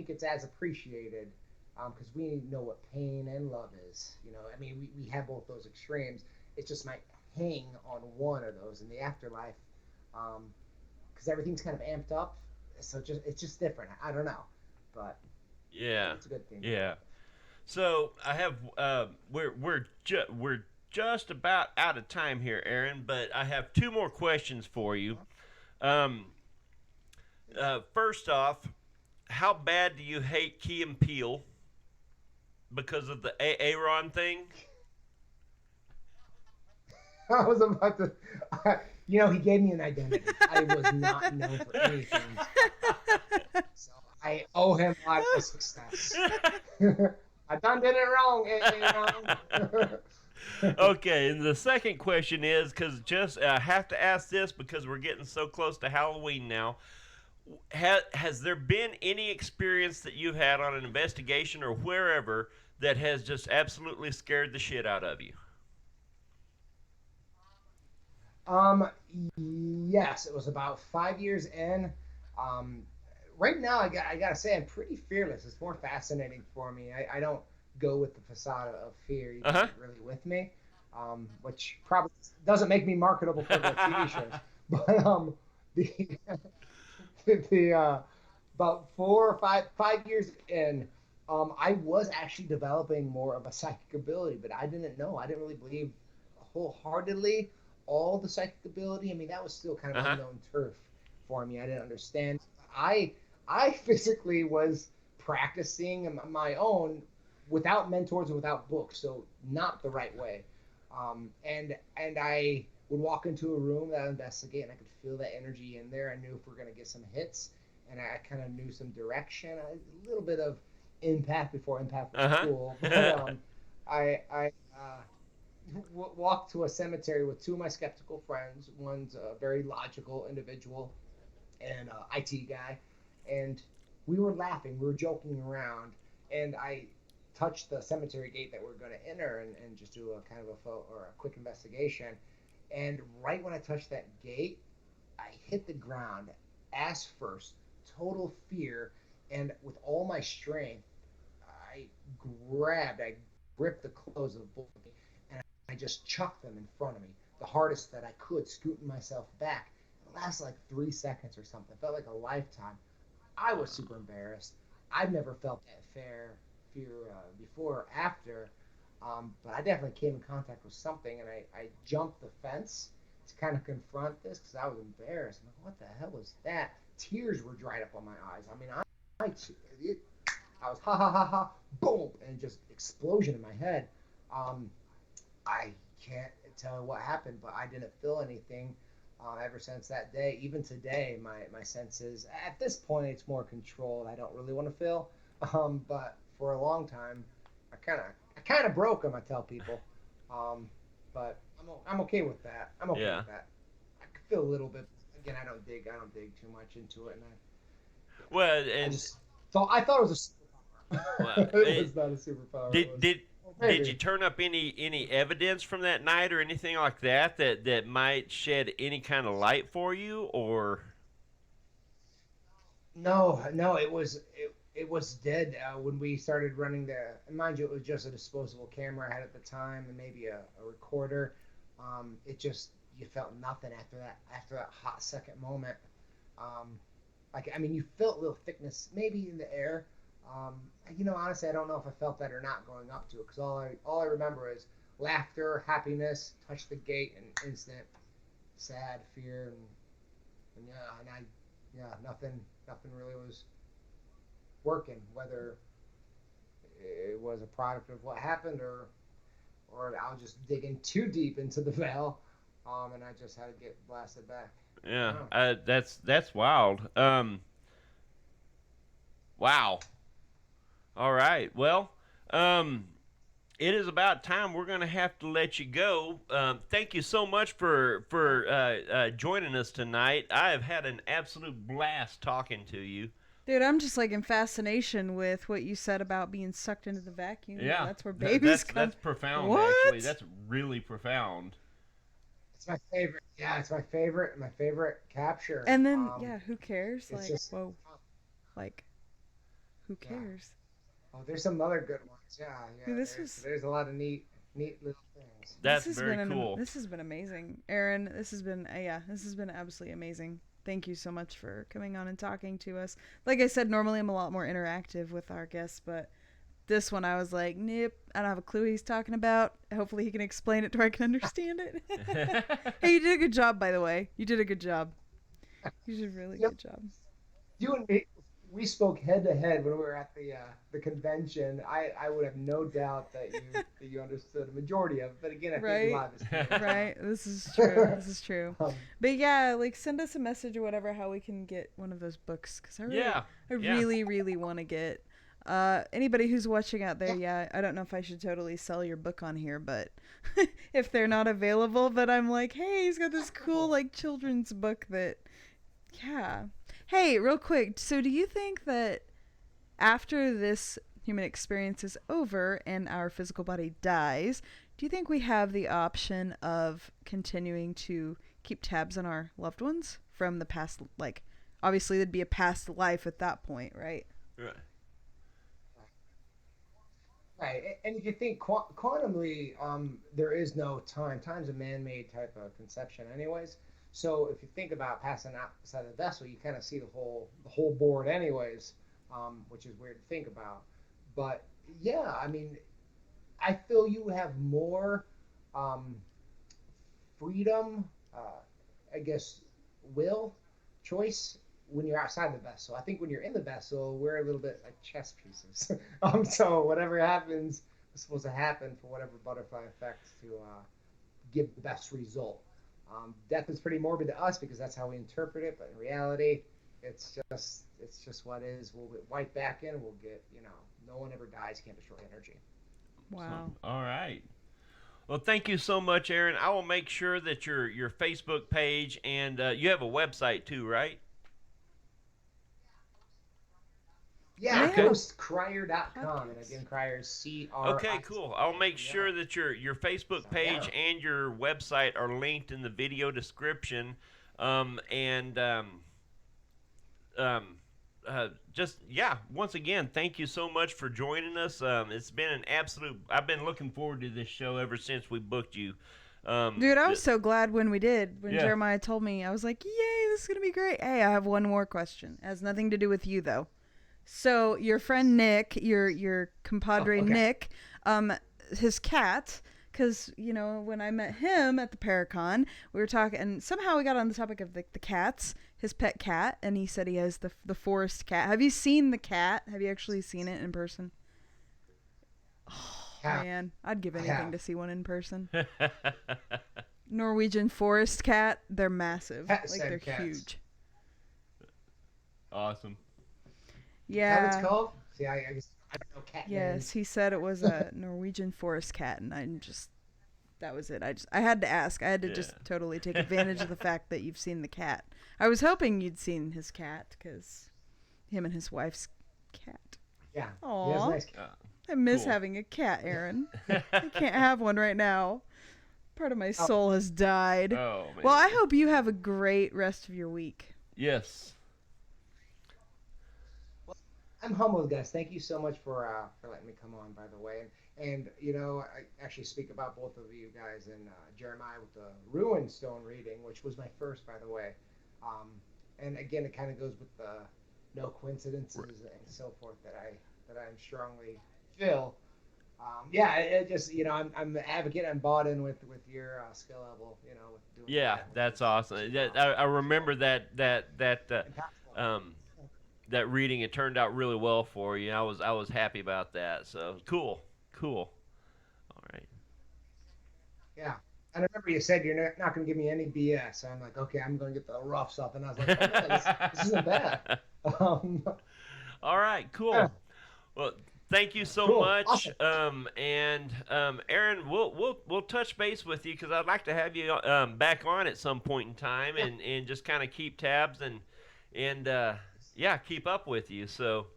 it's as appreciated, because we know what pain and love is. We have both those extremes. It just might hang on one of those in the afterlife, because everything's kind of amped up. So it's just different. I don't know, but yeah, it's a good thing. Yeah. So I have we're just about out of time here, Erin, but I have 2 more questions for you. First off, how bad do you hate Key and Peele because of the Aaron thing? I was about to, he gave me an identity. I was not known for anything. So I owe him a lot of success. I done did it wrong. Okay, and the second question is, because I have to ask this because we're getting so close to Halloween now. Has there been any experience that you've had on an investigation or wherever that has just absolutely scared the shit out of you? Yes, it was about 5 years in. Right now, I gotta say, I'm pretty fearless. It's more fascinating for me. I don't go with the facade of fear. You get really with me. which probably doesn't make me marketable for the TV shows. But the about 4 or 5 years in, I was actually developing more of a psychic ability, but I didn't know. I didn't really believe wholeheartedly all the psychic ability. I mean, that was still kind of Uh-huh. unknown turf for me. I didn't understand. I I physically was practicing on my own without mentors and without books, so not the right way. And I would walk into a room that I investigate, and I could feel that energy in there. I knew if we are gonna get some hits, and I kind of knew some direction. A little bit of impact before impact was cool, but Uh-huh. I walked to a cemetery with two of my skeptical friends. One's a very logical individual and IT guy, and we were laughing, we were joking around, and I touched the cemetery gate that we are going to enter and just do a kind of a quick investigation. And right when I touched that gate, I hit the ground, ass first, total fear, and with all my strength, I I gripped the clothes of both, and I just chucked them in front of me, the hardest that I could, scooting myself back. It lasted like 3 seconds or something. It felt like a lifetime. I was super embarrassed. I've never felt that fear before or after, but I definitely came in contact with something, and I jumped the fence to kind of confront this because I was embarrassed. I'm like, what the hell was that? Tears were dried up on my eyes. I mean, it, I was ha ha ha ha, boom, and just explosion in my head. Um, I can't tell what happened, but I didn't feel anything ever since that day. Even today, my senses at this point it's more controlled. I don't really want to feel, but for a long time, I kind of broke them. I tell people, um, but I'm okay with that. I'm okay Yeah. with that. I could feel a little bit. Again, I don't dig too much into it, and Well, I and just I thought it was a well, superpower. It was not a superpower. It did was did well, did you maybe. turn up any evidence from that night or anything like that that might shed any kind of light for you or? No, no, it was dead when we started running the. And mind you, it was just a disposable camera I had at the time, and maybe a recorder. It just you felt nothing after that hot second moment. Um, like I mean, you felt a little thickness maybe in the air. Um, honestly, I don't know if I felt that or not going up to it because all I remember is laughter, happiness, touch the gate, and instant sad fear and yeah, and I yeah nothing really was working, whether it was a product of what happened or I was just digging too deep into the veil, and I just had to get blasted back. Yeah, Oh. that's wild. Wow. All right. Well, um, it is about time. We're going to have to let you go. Thank you so much for joining us tonight. I have had an absolute blast talking to you. Dude, I'm just like in fascination with what you said about being sucked into the vacuum. Yeah, That's where babies that's come. that's profound. Actually, What? that's really profound. It's my favorite. Yeah, it's my favorite capture. And then, yeah, who cares? It's Like, just whoa, like, who yeah. cares? Oh, there's some other good ones. Yeah, yeah. Dude, this There's was there's a lot of neat little things. That's very cool. this has been amazing, Aaron. This has been yeah, this has been absolutely amazing. Thank you so much for coming on and talking to us. Like I said, normally I'm a lot more interactive with our guests, but this one I was like, nope, I don't have a clue what he's talking about. Hopefully he can explain it to where I can understand it. Hey, you did a good job, by the way. You did a good job. You did a really Yep. good job. You and me, we spoke head to head when we were at the convention. I would have no doubt that you understood a majority of it. But again, I think a Right? lot of it's Right? This is true. This is true. um, But yeah, like send us a message or whatever how we can get one of those books because Yeah, I yeah. really, really want to get. Anybody who's watching out there, yeah, yeah, I don't know if I should totally sell your book on here, but if they're not available, but I'm like, hey, he's got this cool like children's book that, yeah. Hey, real quick, so do you think that after this human experience is over and our physical body dies, do you think we have the option of continuing to keep tabs on our loved ones from the past? Like, obviously, there'd be a past life at that point, right? Right. Right, and if you think quantumly, there is no time. Time's a man-made type of conception, anyways. So if you think about passing outside the vessel, you kind of see the whole board, anyways, which is weird to think about. But yeah, I mean, I feel you have more um, freedom, I guess, will, choice when you're outside the vessel. I think when you're in the vessel, we're a little bit like chess pieces. So whatever happens is supposed to happen for whatever butterfly effect to give the best result. Death is pretty morbid to us because that's how we interpret it, but in reality, it's just what is. We'll get wiped back in. We'll get no one ever dies. Can't destroy energy. Wow. All right. Well, thank you so much, Aaron. I will make sure that your Facebook page and you have a website too, right? Yeah, Okay. hostcrier.com. And again, Crier's C-R-I. Okay, cool. I'll make sure Yeah. that your Facebook So, page yeah. and your website are linked in the video description. And um, just yeah, once again, thank you so much for joining us. It's been an absolute. I've been looking forward to this show ever since we booked you. Dude, I was so glad when we did. When Yeah. Jeremiah told me, I was like, yay, this is going to be great. Hey, I have one more question. It has nothing to do with you, though. So, your friend Nick, your compadre okay. Nick, his cat, because, when I met him at the Paracon, we were talking, and somehow we got on the topic of the cats, his pet cat, and he said he has the forest cat. Have you seen the cat? Have you actually seen it in person? Oh, Yeah. man, I'd give I anything have. to see one in person. Norwegian forest cat, they're massive. Cat Like, said they're cats. huge. Awesome. Is that what Yeah. it's called? See, I guess I don't know cat Yes, names. he said it was a Norwegian forest cat, and that was it. I had to ask. I had to just Yeah. totally take advantage of the fact that you've seen the cat. I was hoping you'd seen his cat, because him and his wife's cat. Yeah. Aw. He has a nice cat. I miss Cool. having a cat, Aaron. I can't have one right now. Part of my soul has died. Oh man. Well, I hope you have a great rest of your week. Yes. I'm humbled, guys. Thank you so much for letting me come on, by the way. And I actually speak about both of you guys and Jeremiah with the Ruin Stone reading, which was my first, by the way. And again, it kind of goes with the no coincidences and so forth that I'm strongly feel. Yeah, it just I'm an advocate. I'm bought in with your skill level. With doing Yeah, that's awesome. I remember that reading. It turned out really well for you. I was happy about that. So cool. All right. Yeah. And I remember you said you're not going to give me any BS. So I'm like, okay, I'm going to get the rough stuff. And I was like, oh, yeah, this isn't bad. All right. Cool. Yeah. Well, thank you so Cool. much. Awesome. And Aaron, we'll touch base with you because I'd like to have you back on at some point in time and just kind of keep tabs and yeah, keep up with you. So,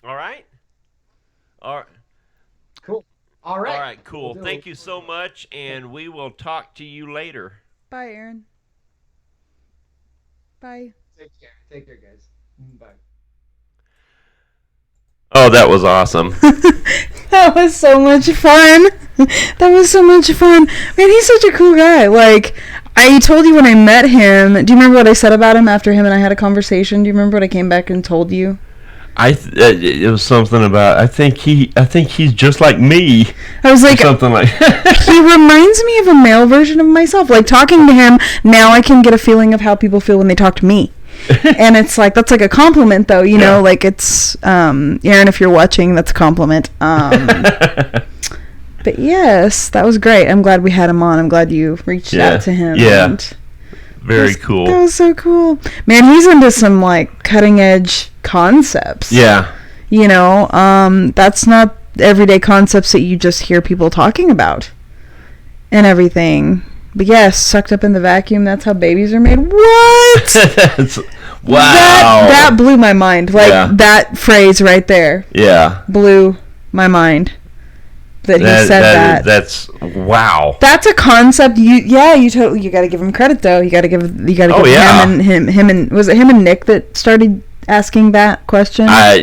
all right. All right. Cool. All right. All right, cool. We'll do Thank it. you so much, and we will talk to you later. Bye, Aaron. Bye. Take care, guys. Bye. Oh, that was awesome. That was so much fun. That was so much fun. Man, he's such a cool guy. Like, I told you when I met him. Do you remember what I said about him after him and I had a conversation? Do you remember what I came back and told you? It was something about I think he's just like me. I was like, Something like he reminds me of a male version of myself. Like, talking to him, now I can get a feeling of how people feel when they talk to me. And it's like, that's like a compliment, though, Yeah. like it's, Aaron, if you're watching, that's a compliment. But yes, that was great. I'm glad we had him on. I'm glad you reached out to him. Yeah. And Very cool. That was so cool. Man, he's into some, like, cutting edge concepts. Yeah. That's not everyday concepts that you just hear people talking about and everything. But yes, sucked up in the vacuum, that's how babies are made. What? Wow. That blew my mind. Like, that phrase right there Yeah. blew my mind. That he said that. That's wow. That's a concept. You got to give him credit, though. You got to give Oh, yeah. him and was it him and Nick that started asking that question? I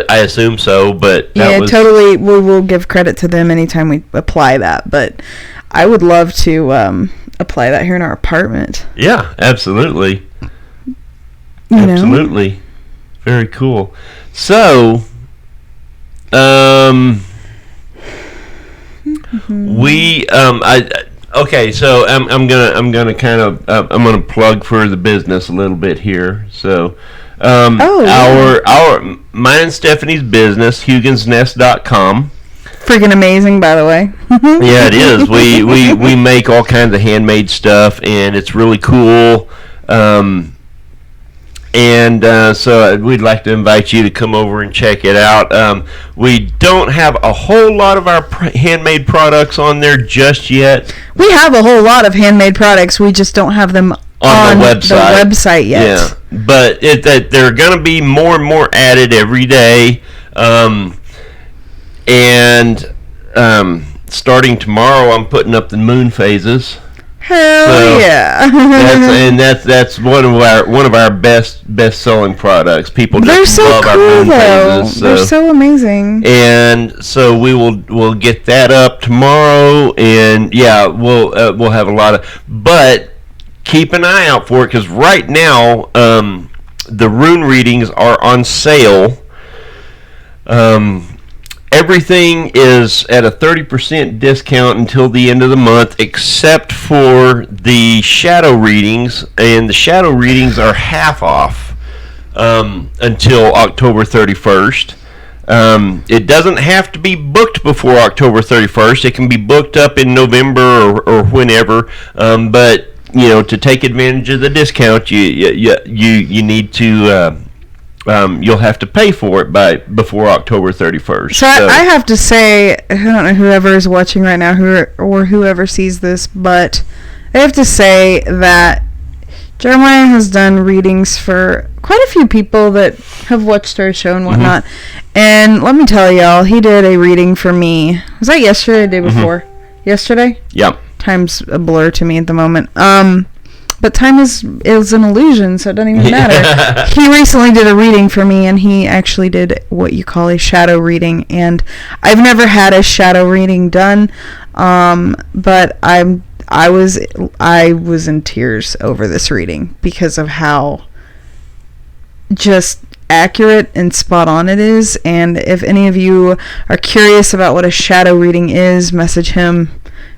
assume so, but totally. We will give credit to them anytime we apply that. But I would love to apply that here in our apartment. Yeah, absolutely. Absolutely. Very cool. So, okay. So I'm gonna kind of I'm gonna plug for the business a little bit here. So, our mine and Stephanie's business, HuginsNest.com. Freaking amazing, by the way. Yeah, it is. We make all kinds of handmade stuff, and it's really cool. So we'd like to invite you to come over and check it out. We don't have a whole lot of our handmade products on there just yet. We have a whole lot of handmade products. We just don't have them on the website yet. Yeah, but there are going to be more and more added every day. Starting tomorrow, I'm putting up the moon phases. Hell yeah! that's one of our best selling products. People just love our moon phases. So. They're so amazing. And so we'll get that up tomorrow, and yeah, we'll have a lot of. But keep an eye out for it, because right now the rune readings are on sale. Everything is at a 30% discount until the end of the month, except for the shadow readings, and the shadow readings are half off until October 31st. It doesn't have to be booked before October 31st. It can be booked up in November or whenever, but to take advantage of the discount, you need to. You'll have to pay for it before October 31st. So I have to say, I don't know whoever is watching right now or whoever sees this, but I have to say that Jeremiah has done readings for quite a few people that have watched our show and whatnot. Mm-hmm. And let me tell y'all, he did a reading for me. Was that yesterday or the day before? Mm-hmm. Yesterday? Yep. Time's a blur to me at the moment. But time is an illusion, so it doesn't even matter. He recently did a reading for me, and he actually did what you call a shadow reading. And I've never had a shadow reading done, but I was in tears over this reading because of how just accurate and spot on it is. And if any of you are curious about what a shadow reading is, message him,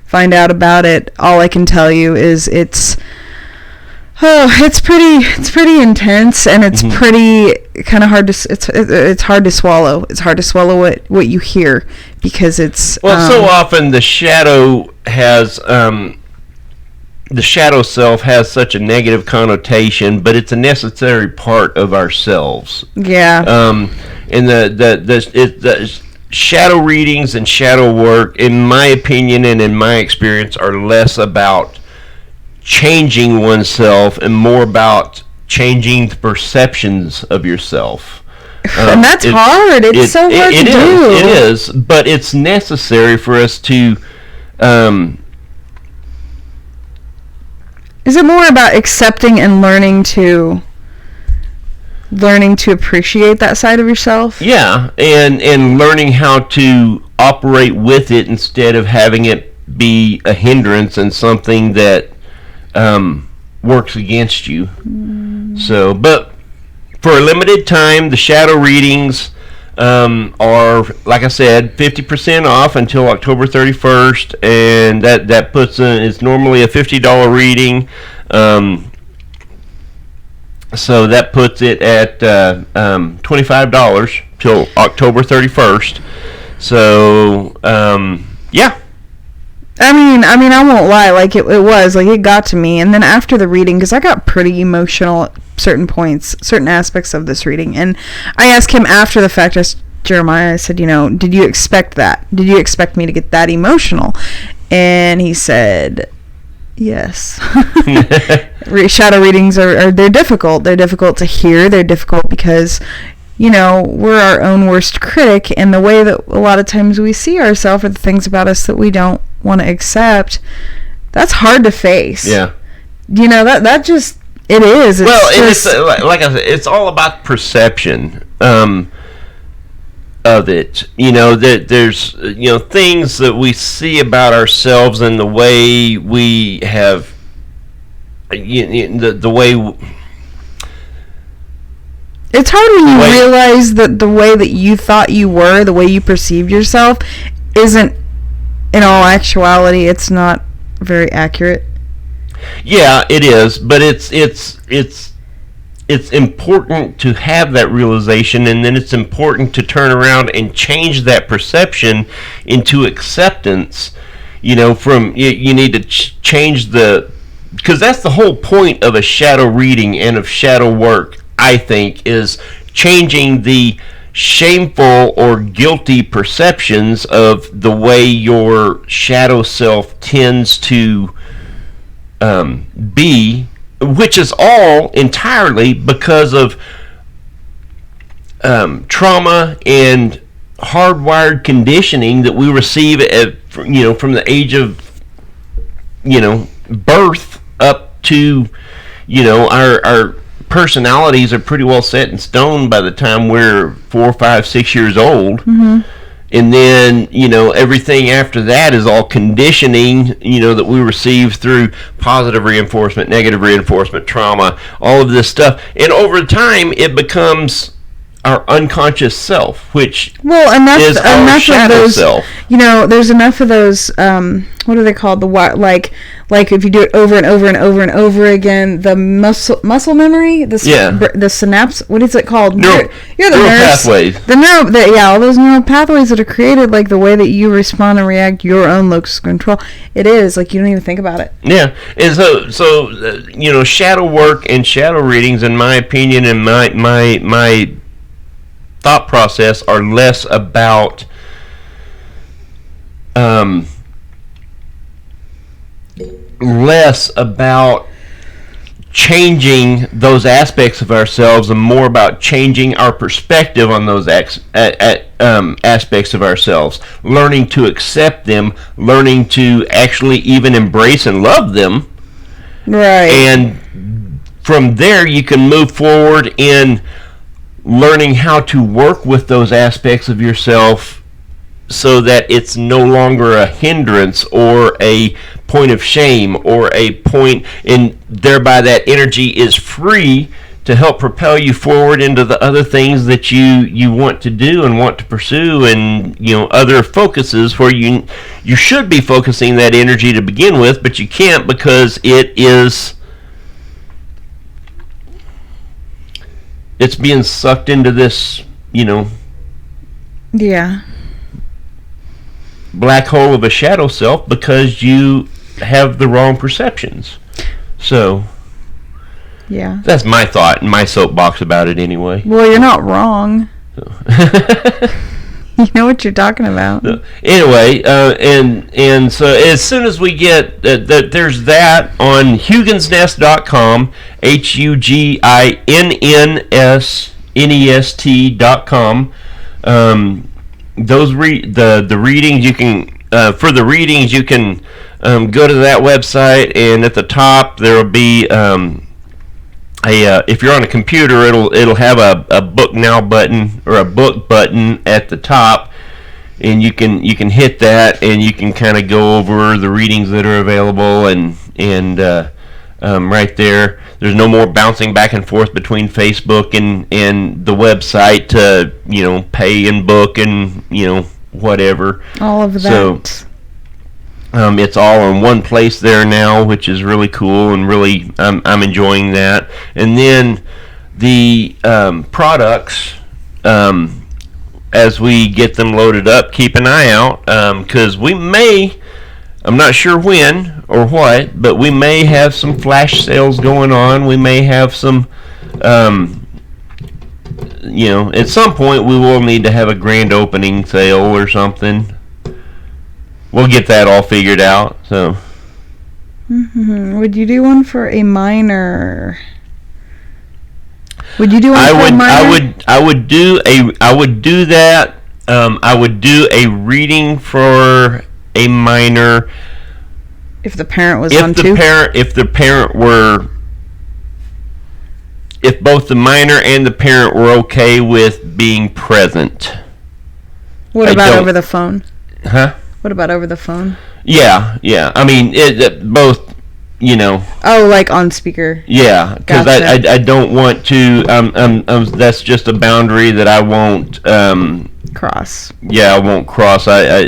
find out about it. All I can tell you is it's pretty intense, and it's pretty kind of hard to it's hard to swallow. It's hard to swallow what you hear, because it's so often the shadow has the shadow self has such a negative connotation, but it's a necessary part of ourselves. Yeah. And the shadow readings and shadow work, in my opinion and in my experience, are less about changing oneself and more about changing the perceptions of yourself. And that's hard. It's so hard to do. It is, but it's necessary for us to... Is it more about accepting and learning to appreciate that side of yourself? Yeah, and learning how to operate with it instead of having it be a hindrance and something that works against you. So, but for a limited time, the shadow readings are, like I said, 50% off until October 31st, and that puts it's normally a $50 reading. So that puts it at $25 till October 31st. So yeah. I mean, I won't lie. Like it got to me. And then after the reading, because I got pretty emotional at certain points, certain aspects of this reading, and I asked him after the fact. Jeremiah, I said, did you expect that? Did you expect me to get that emotional? And he said, yes. Shadow readings they're difficult. They're difficult to hear. They're difficult because, we're our own worst critic, and the way that a lot of times we see ourselves or the things about us that we don't want to accept, that's hard to face. Yeah. That just, It is. It's well, and just, it's like I said, it's all about perception of it. That there's things that we see about ourselves and the way we have the way. It's hard when you realize that the way that you thought you were, the way you perceived yourself, isn't, in all actuality, it's not very accurate. Yeah, it is, but it's important to have that realization, and then it's important to turn around and change that perception into acceptance. From you need to change because that's the whole point of a shadow reading and of shadow work, I think, is changing the shameful or guilty perceptions of the way your shadow self tends to be, which is all entirely because of trauma and hardwired conditioning that we receive from the age of birth up to our personalities are pretty well set in stone by the time we're 4, 5, 6 years old. Mm-hmm. And then, everything after that is all conditioning, that we receive through positive reinforcement, negative reinforcement, trauma, all of this stuff. And over time, it becomes our unconscious self, which is our shadow self. There's enough of those, what are they called? Like if you do it over and over and over and over again, the muscle memory, the synapse, what is it called? You're the neural nurse. Pathways. All those neural pathways that are created, like the way that you respond and react, your own locus of control. It is like you don't even think about it. Yeah, and so shadow work and shadow readings, in my opinion, and my thought process, are less about changing those aspects of ourselves and more about changing our perspective on those aspects of ourselves, learning to accept them, learning to actually even embrace and love them. Right. And from there you can move forward in learning how to work with those aspects of yourself so that it's no longer a hindrance or a point of shame or a point, and thereby that energy is free to help propel you forward into the other things that you want to do and want to pursue, and other focuses where you should be focusing that energy to begin with, but you can't because it's being sucked into this black hole of a shadow self because you have the wrong perceptions. So that's my thought and my soapbox about it anyway. Well, you're not wrong. So. You know what you're talking about. So, anyway, and so as soon as we get there's that on huginsnest.com, HUGINNSNEST.com. Those the readings you can for the readings you can go to that website, and at the top there will be if you're on a computer, it'll have a book now button or a book button at the top, and you can hit that, and you can kind of go over the readings that are available, and right there. There's no more bouncing back and forth between Facebook and the website to pay and book and whatever. All of that. So it's all in one place there now, which is really cool, and really I'm enjoying that. And then the products, as we get them loaded up, keep an eye out, because we may, I'm not sure when or what, but we may have some flash sales going on. We may have some, at some point we will need to have a grand opening sale or something. We'll get that all figured out. So, would you do one for a minor? Would you do one for a minor? I would do that. I would do a reading for a minor. If the parent was on too? If the parent were if both the minor and the parent were okay with being present. What about over the phone? Huh? What about over the phone? Yeah. I mean, both, you know. Oh, like on speaker. Yeah, because Gotcha. I don't want to. That's just a boundary that I won't. Cross. Yeah, I won't cross. I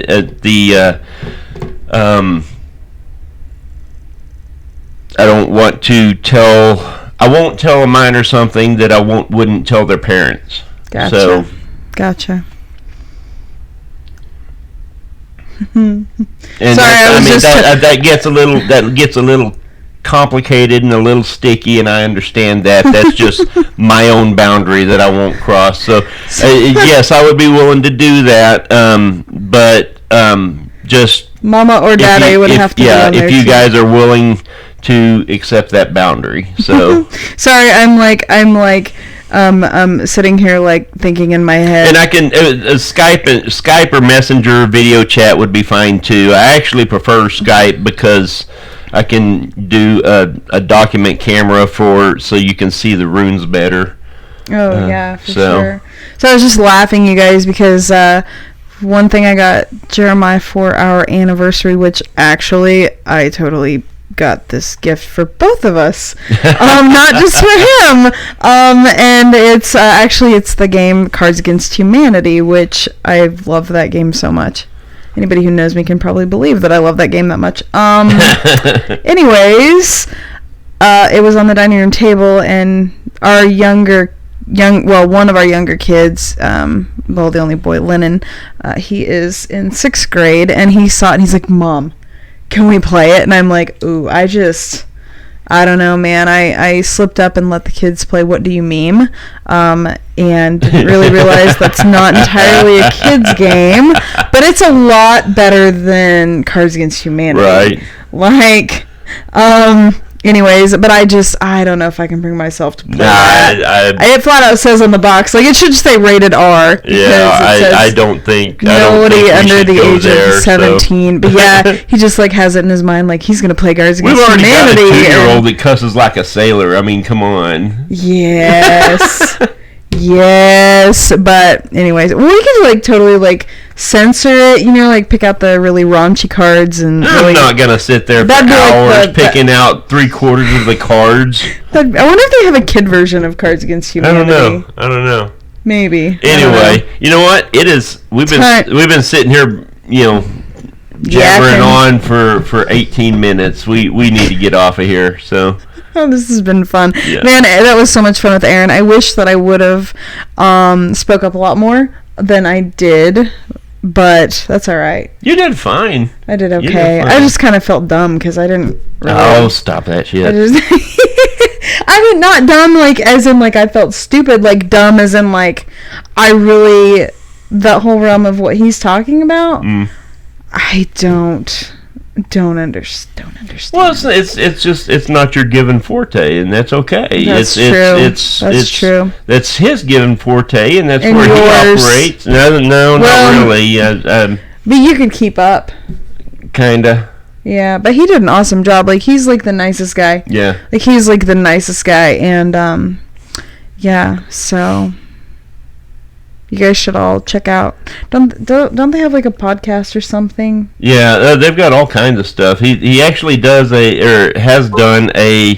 don't want to tell. I won't tell a minor something that I wouldn't tell their parents. Gotcha. So, Gotcha. and Sorry, that gets a little complicated and a little sticky, and I understand that. That's just my own boundary that I won't cross. So, yes, I would be willing to do that. But just Mama or Daddy would have to. Yeah, be on if there you too. guys are willing to accept that boundary. So. Sorry, I'm sitting here like thinking in my head. And I can Skype or Messenger video chat would be fine too. I actually prefer Skype because I can do a document camera so you can see the runes better. Oh yeah, for sure. So I was just laughing, you guys, because one thing I got Jeremiah for our anniversary, which actually I totally got this gift for both of us, not just for him, and it's it's the game Cards Against Humanity, which I love that game so much. Anybody who knows me can probably believe that I love that game that much. Anyways, it was on the dining room table, and our one of our younger kids, the only boy, Lennon, he is in 6th grade, and he saw it, and he's like, "Mom, can we play it?" And I'm like, ooh, I don't know, man. I slipped up and let the kids play What Do You Meme? And didn't really realize that's not entirely a kid's game, but it's a lot better than Cards Against Humanity. Right. Anyways, but I don't know if I can bring myself to play that. It flat out says on the box, like, it should say rated R. Yeah, I don't think nobody under the age of 17. So. But yeah, he just like has it in his mind, like he's gonna play Cards Against Humanity. We've already got a 2-year-old that cusses like a sailor. I mean, come on. Yes. Yes, but anyways, we could like totally like censor it, like pick out the really raunchy cards and. I'm not gonna sit there for hours picking out 3/4 of the cards. I wonder if they have a kid version of Cards Against Humanity. I don't know. Maybe. Anyway, you know what? It is. We've been sitting here, jabbering on for 18 minutes. We need to get off of here. So. Oh, this has been fun. Yeah. Man, that was so much fun with Aaron. I wish that I would have spoke up a lot more than I did, but that's all right. You did fine. I did okay. I just kind of felt dumb because I didn't really... Oh, stop that shit. I mean, not dumb like as in like I felt stupid, like dumb as in like I really... That whole realm of what he's talking about, I don't understand. Well, it's just it's not your given forte, and that's okay. That's true. That's true. That's his given forte, and that's and where yours. He operates. No, not really. But you could keep up. Kinda. Yeah, but he did an awesome job. Like he's like the nicest guy. Yeah. Like he's like the nicest guy, and yeah. So. You guys should all check out. Don't they have like a podcast or something? Yeah, they've got all kinds of stuff. He actually has done an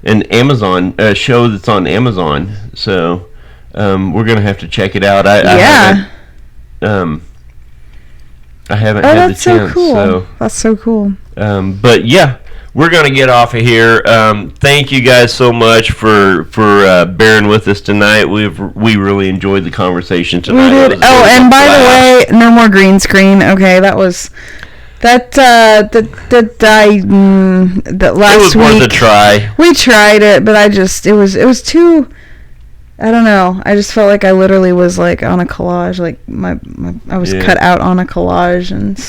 Amazon show that's on Amazon. So we're gonna have to check it out. I haven't had the chance. So cool. So, that's so cool. But yeah. We're going to get off of here. Thank you guys so much for bearing with us tonight. We really enjoyed the conversation tonight. We did. Oh, and by the way, no more green screen. Okay, that was that last it was week. Worth a try. We tried it, but it was too. I don't know. I just felt like I literally was like on a collage, like I was cut out on a collage and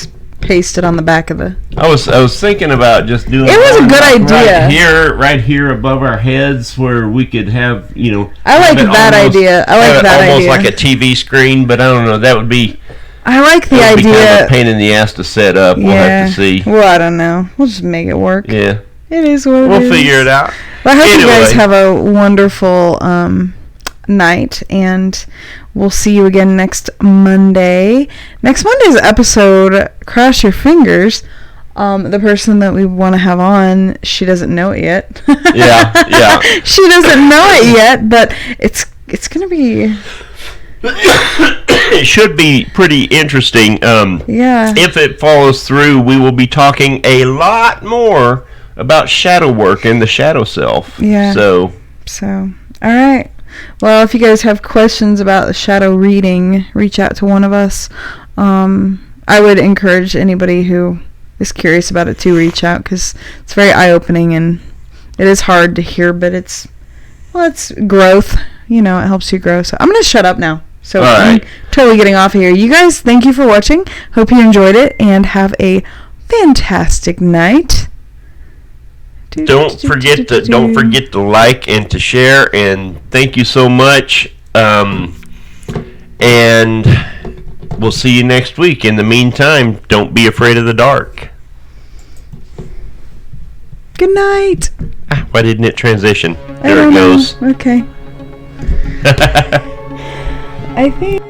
pasted on the back of the. I was thinking about just doing. It was a good idea. Right here above our heads, where we could have, I like that idea. Almost like a TV screen, but I don't know. That would be. I like the idea. Be kind of a pain in the ass to set up. Yeah. We'll have to see. Well, I don't know. We'll just make it work. Yeah. It is what it is. We'll figure it out. Well, I hope you guys Anyway. have a wonderful night, and we'll see you again next Monday. Next Monday's episode, cross your fingers. The person that we want to have on, she doesn't know it yet. Yeah. She doesn't know it yet, but it's gonna be. It should be pretty interesting. Yeah. If it follows through, we will be talking a lot more about shadow work and the shadow self. Yeah. So, all right. Well, if you guys have questions about the shadow reading, reach out to one of us. I would encourage anybody who is curious about it to reach out, because it's very eye-opening, and it is hard to hear, but it's growth. It helps you grow. So I'm going to shut up now. So I'm totally getting off of here. You guys, thank you for watching. Hope you enjoyed it, and have a fantastic night. don't forget to like and to share, and thank you so much. And we'll see you next week. In the meantime, don't be afraid of the dark. Good night. Why didn't it transition? I There it don't know. goes. Okay. I think.